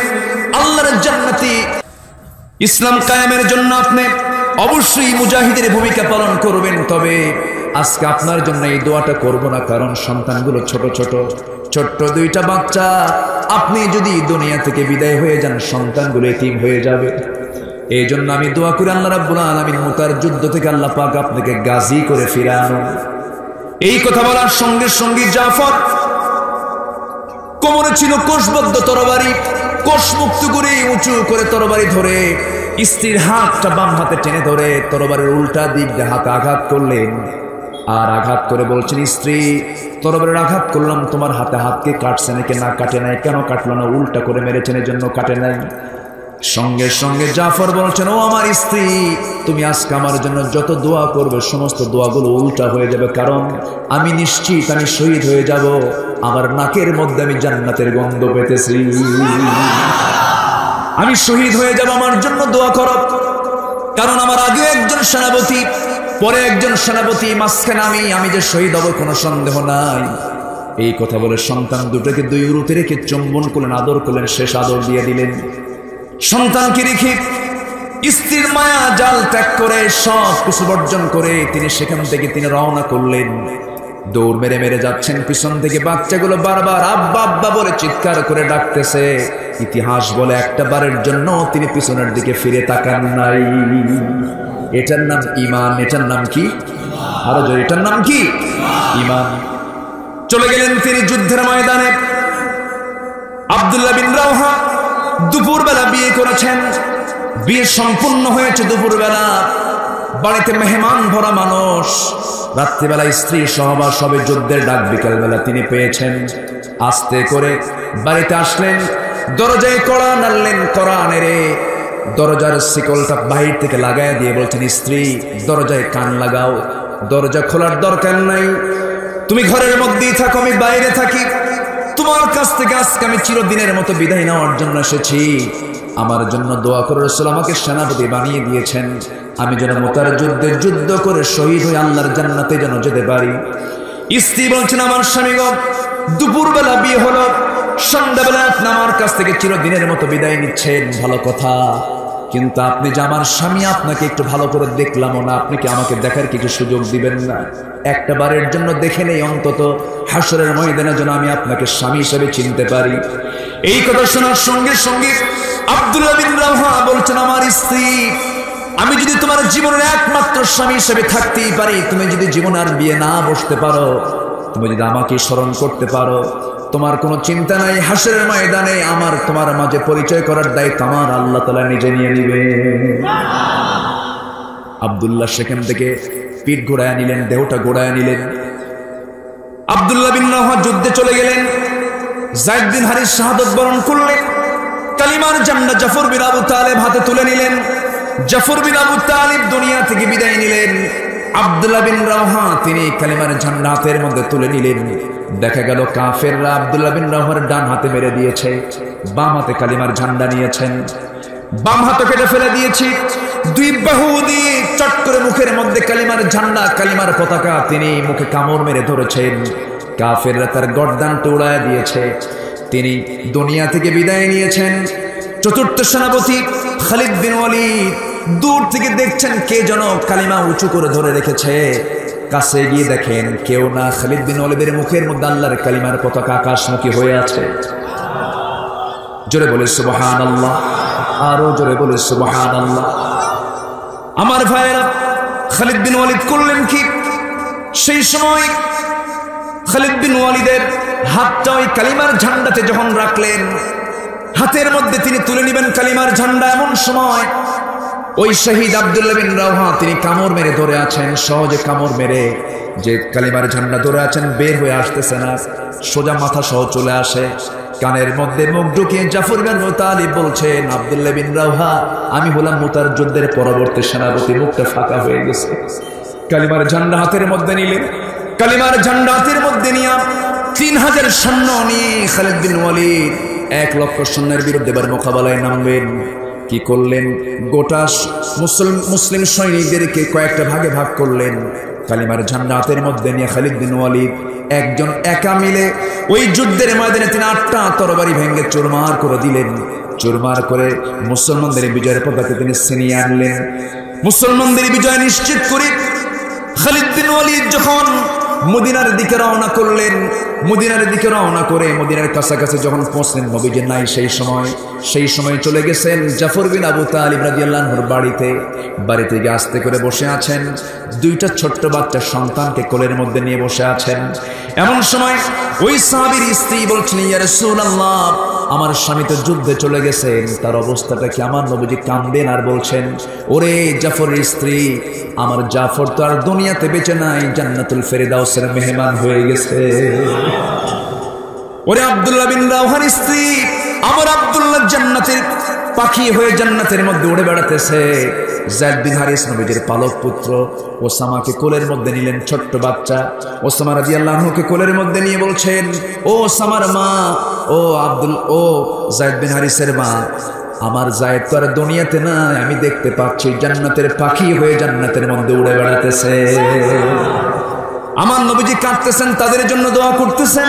আল্লাহর জান্নাতে ইসলাম কায়েমের জন্য আপনি অবশ্যই মুজাহিদের ভূমিকা পালন করবেন। তবে আজকে আপনার জন্য এই দোয়াটা করব না, কারণ সন্তানগুলো ছোট্ট 2টা বাচ্চা, আপনি যদি দুনিয়া থেকে বিদায় হয়ে যান, সন্তানগুলো এতিম হয়ে যাবে। এই জন্য আমি দোয়া করি, আল্লাহ রাব্বুল আলামিন মুতার যুদ্ধ থেকে আল্লাহ পাক আপনাকে গাজী করে ফিরে আনুন। এই কথা বলার সঙ্গে সঙ্গে জাফর কোমরে ছিল কোষবদ্ধ তরবারি, কোষ মুক্ত করে উঁচু করে তরবারি ধরে স্ত্রীর হাতটা বাম হাতে টেনে ধরে তরবারির উল্টা দিক দিয়ে হাতে আঘাত করলেন। আর আঘাত করে বলছেন, স্ত্রী, তরবারির আঘাত করলাম, তোমার হাতকে কাটছে নাকি? না, কাটে নাই। কেন কাটলো না? উল্টা করে মেরেছেন, এর জন্য কাটে নাই। সঙ্গে সঙ্গে জাফর বলছেন, ও আমার স্ত্রী, তুমি আজকে আমার জন্য যত দোয়া করবে সমস্ত দোয়াগুলো উল্টা হয়ে যাবে, কারণ আমি নিশ্চিত আমি শহীদ হয়ে যাব, আমার নাকের মধ্যে আমি জান্নাতের গন্ধ পেতেছি, আমি শহীদ হয়ে যাব, আমার জন্য দোয়া করো, কারণ আমার আগে একজন সেনাপতি, পরে একজন সেনাপতি, মাঝখানে আমি যে শহীদ হব কোনো সন্দেহ নাই। এই কথা বলে সন্তান দুটোকে 2 উরুতে রেখে চুম্বন করলেন, আদর করলেন, শেষ আদর দিয়ে দিলেন। সন্তানকে রেখে স্ত্রীর মায়া জাল ত্যাগ করে সব কিছু বর্জন করে তিনি সেখান থেকে রওনা করলেন। দৌড় মেরে যাচ্ছেন। পিছন থেকে বাচ্চাগুলো বারবার আব্বা আব্বা বলে চিৎকার করে ডাকতেছে। ইতিহাস বলে একটা বারের জন্য তিনি পিছনের দিকে ফিরে তাকান নাই। এটার নাম ঈমান। এটার নাম কি? আরো জোরে, এটার নাম কি? ঈমান। চলে গেলেন তিনি যুদ্ধের ময়দানে। আব্দুল্লাহ বিন রাওহা দুপুরবেলা বিয়ে করেছেন, বিয়ে সম্পূর্ণ হয়েছে দুপুরবেলা। বাড়িতে মেহমান ভরা মানুষ, রাত্রিবেলা স্ত্রী সহবাস হবে, যুদ্ধের ডাক বিকালবেলা তিনি পেয়েছেন। আস্তে করে বাড়িতে আসলেন, দরজায় কড়া নাড়লেন, কড়া নেড়ে দরজার শিকলটা বাহির থেকে লাগায় দিয়ে বলছেন, স্ত্রী দরজায় কান লাগাও, দরজা খোলার দরকার নাই, তুমি ঘরের মধ্যেই থাকো, আমি বাইরে থাকি। তোমার কাছ থেকে আজকে আমি চিরদিনের মতো বিদায় নেওয়ার জন্য এসেছি, আমার জন্য দোয়া করে রাসূল আমাকে সেনাপতি বানিয়ে দিয়েছেন, আমি যেন মুতার যুদ্ধে যুদ্ধ করে শহীদ হয়ে আল্লাহর জান্নাতে যেন যেতে পারি। স্ত্রী বলছেন, আমার স্বামী গো, দুপুরবেলা বিয়ে হলো, সন্ধ্যাবেলা আপনি আমার কাছ থেকে চিরদিনের মতো বিদায় নিচ্ছেন, ভালো কথা, কিন্তু আপনি যে আমার স্বামী, আপনাকে একটু ভালো করে দেখলামও না, আপনি কি আমাকে দেখার কিছু সুযোগ দিবেন না? একটা বারের জন্য দেখে নেই, অন্তত হাসরের ময়দানে যেন আমি আপনাকে স্বামী হিসেবে চিনতে পারি। এই কথা শোনার সঙ্গে সঙ্গে আব্দুল্লাহ বিন রাওহা বলছেন, আমার স্ত্রী, আমি যদি তোমার জীবনের একমাত্র স্বামী হিসেবে থাকতেই পারি, তুমি যদি জীবন আর বিয়ে না বসতে পারো, তুমি যদি আমাকে স্মরণ করতে পারো, তোমার কোনো চিন্তা নাই, হাসরের ময়দানে আমার তোমার মাঝে পরিচয় করার দায়িত্ব আমার আল্লাহ তাআলা নিজে নিয়ে নিবে। আব্দুল্লাহ সেখান থেকে পিঠ ঘোরায় নিলেন, দেহটা ঘোরায় নিলেন। আব্দুল্লাহ বিন রাওহা যুদ্ধে চলে গেলেন। যায়েদ বিন হারিস শাহাদাত বরণ করলেন। কালিমার ঝান্ডা জাফর বিন আবু তালেব হাতে তুলে নিলেন। জাফর বিন আবু তালেব দুনিয়া থেকে বিদায় নিলেন। আব্দুল্লাহ বিন রাওহা তিনি কালিমার ঝান্ডা হাতের মধ্যে তুলে নিলেন। দেখা গেল কাফেররা আব্দুল্লাহ বিন রাওহার ডান হাতে মেরে দিয়েছে, বাম হাতে কালিমার ঝান্ডা নিয়েছেন, বাম হাতে কেটে ফেলে দিয়েছি। দুই বাহু দিয়ে চট করে মুখের মধ্যে কালিমার ঝান্ডা, কালিমার পতাকা তিনি মুখে কামড় মেরে ধরেছেন। কাফেররা তার গর্দানটা উড়ায় দিয়েছে। তিনি দুনিয়া থেকে বিদায় নিয়েছেন। চতুর্থ সেনাপতি খালিদ বিন ওয়ালিদ দূর থেকে দেখছেন কে যেন কালিমা উঁচু করে ধরে রেখেছে। কাছে গিয়ে দেখেন কেউ না, খালিদ বিন ওয়ালিদের মুখের মধ্যে আল্লাহর কালিমার পতাকা আকাশমুখী হয়ে আছে। জোরে বলে সুবহানাল্লাহ, আরো জোরে বলে সুবহানাল্লাহ। আমার ভাইয়েরা, খালিদ বিন ওয়ালিদ করলেন কি? সেই সময় খালিদ বিন ওয়ালিদের হাতটা ওই কালিমার ঝান্ডাতে যখন রাখলেন, হাতের মধ্যে তিনি তুলে নেবেন কালিমার ঝান্ডা, এমন সময় ওই শহীদ আব্দুল্লাহ বিন রাওহা তিনি কামড় মেরে ধরে আছেন। সহজে কামড় মেরে যে কালিমার ঝান্ডা ধরে আছেন বের হয়ে আসতেছে না, সোজা মাথা সহ চলে আসে। কানের মধ্যে মুখ ঢুকিয়ে জাফর বিন আবু তালিব বলছেন, আব্দুল্লাহ বিন রাওহা, আমি হলাম মুতার যুদ্ধের পরবর্তী সেনাপতি, মুখটা ফাঁকা হয়ে গেছে। কালিমার ঝান্ডা হাতের মধ্যে নিলেন। কালিমার ঝান্ডা হাতের মধ্যে নিয়ে 3000 সৈন্য নিয়ে খালিদ বিন ওয়ালিদ 1 লক্ষ সৈন্যের বিরুদ্ধে এবার মোকাবেলায় নামবেন। কি করলেন? গোটা মুসলিম সৈনিকদেরকে কয়েকটা ভাগে ভাগ করলেন। কালিমার ঝান্ডা হাতের মধ্যে নিয়ে খালিদ বিন ওয়ালিদ একজন একা মিলে ওই যুদ্ধের ময়দানে তিনি 8টা তরবারি ভেঙে চুরমার করে দিলেন। চুরমার করে মুসলমানদের বিজয়ের পতাকা তিনি ছিনিয়ে আনলেন। মুসলমানদের বিজয় নিশ্চিত করে খালিদ বিন ওয়ালিদ যখন মদিনার দিকে রওনা করলেন, মদিনার দিকে রওনা করে মদিনার কাছাকাছি যখন পৌঁছলেন, নবীজি নাই সেই সময় চলে গেছেন জাফর বিন আবু তালিব রাদিয়াল্লাহু আনহুর বাড়িতে গিয়ে আস্তে করে বসে আছেন। 2টা ছোট্ট বাচ্চা সন্তানকে কোলের মধ্যে নিয়ে বসে আছেন। এমন সময় ওই সাহাবীর স্ত্রী বলছেন, ইয়া রাসূলুল্লাহ, আমার স্বামী তো যুদ্ধে চলে গেছেন, তার অবস্থাটা কি? আমার নবীজি কাঁদেন আর বলছেন, ওরে জাফরের স্ত্রী, আমার জাফর তো আর দুনিয়াতে বেঁচে নাই, জান্নাতুল ফেরদাউসের মেহমান হয়ে গেছে। ওরে আব্দুল্লাহ বিন রাওহার স্ত্রী, আমার আব্দুল্লাহ জান্নাতের পাখি হয়ে জান্নাতের মধ্যে উড়ে বেড়াতেছে। যায়েদ বিন হারিস নবীজির পালক পুত্র ওসামাকে কোলের মধ্যে নিলেন, ছোট্ট বাচ্চা ওসামা রাদিয়াল্লাহু আনহুকে কোলের মধ্যে নিয়ে বলছেন, ও ওসামার মা, ও যায়েদ বিন হারিসের মা, আমার যায়েদ তো আর দুনিয়াতে নাই, আমি দেখতে পাচ্ছি জান্নাতের পাখি হয়ে জান্নাতের মধ্যে উড়ে বেড়াতেছে। আমার নবীজি কাঁদতেছেন, তাদের জন্য দোয়া করতেছেন।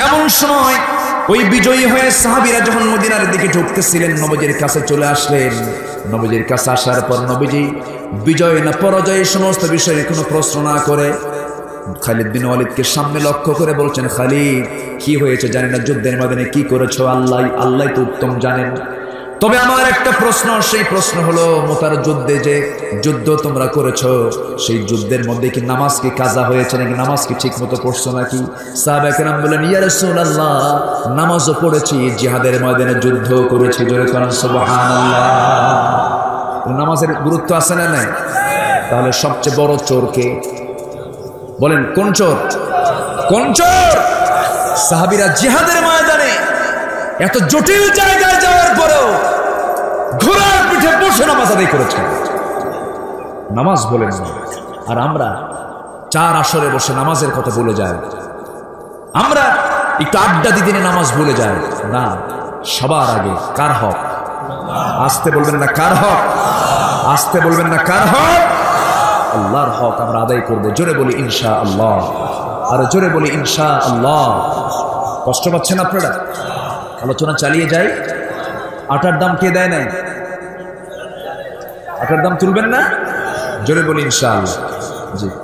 এমন সময় ওই বিজয়ী হয়ে সাহাবীরা যখন মদিনার দিকে ঢুকতেছিলেন, নবীজির কাছে চলে আসলেন। নবীজির কাছে আসার পর নবীজি বিজয় না পরাজয় সমস্ত বিষয়ে কোনো প্রশ্ন না করে খালিদ বিন ওয়ালিদকে সামনে লক্ষ্য করে বলছেন, খালিদ, কি হয়েছে জানি না, যুদ্ধের ময়দানে কি করেছো আল্লাহ তো উত্তম জানেন। তবে আমার একটা প্রশ্ন, সেই প্রশ্ন হলো মুতার যুদ্ধে যে যুদ্ধ তোমরা করেছো, সেই যুদ্ধের মধ্যে কি নামাজ কি কাজা হয়েছে নাকি, নামাজ কি ঠিক মতো পড়ছো নাকি? সাহাবা কেরাম বলেন, ইয়া রাসূলুল্লাহ, নামাজও পড়েছি, জিহাদের ময়দানে যুদ্ধ করেছি। জোরে করেন সুবহানাল্লাহ। নামাজের গুরুত্ব আছে না নাই? তাহলে সবচেয়ে বড় চোর কে? বলেন কোন চোর? কোন চোর? সাহাবীরা জিহাদের ময়দানে এত জটিল জায়গায় যাওয়ার পরেও ঘোড়ার পিঠে বসে নামাজ আদায় করেছে, নামাজ বলেন না। আর আমরা চার আসরে বসে নামাজের কথা ভুলে যাই, আমরা একটু আড্ডা দিদিনে নামাজ ভুলে যাই। না, সবার আগে কার হক? আসতে বলবেন না কার হক? আসতে বলবেন না কার হক? আল্লাহর হক আমরা আদায় করবো। জোরে বলি ইনশাআল্লাহ, আর জোরে বলি ইনশাআল্লাহ। কষ্ট পাচ্ছেন আপনারা? আলোচনা চালিয়ে যাই। আটার দাম কে দেয় নাই? আটার দাম তুলবেন না? জোরে বলি ইনশাআল্লাহ। জি।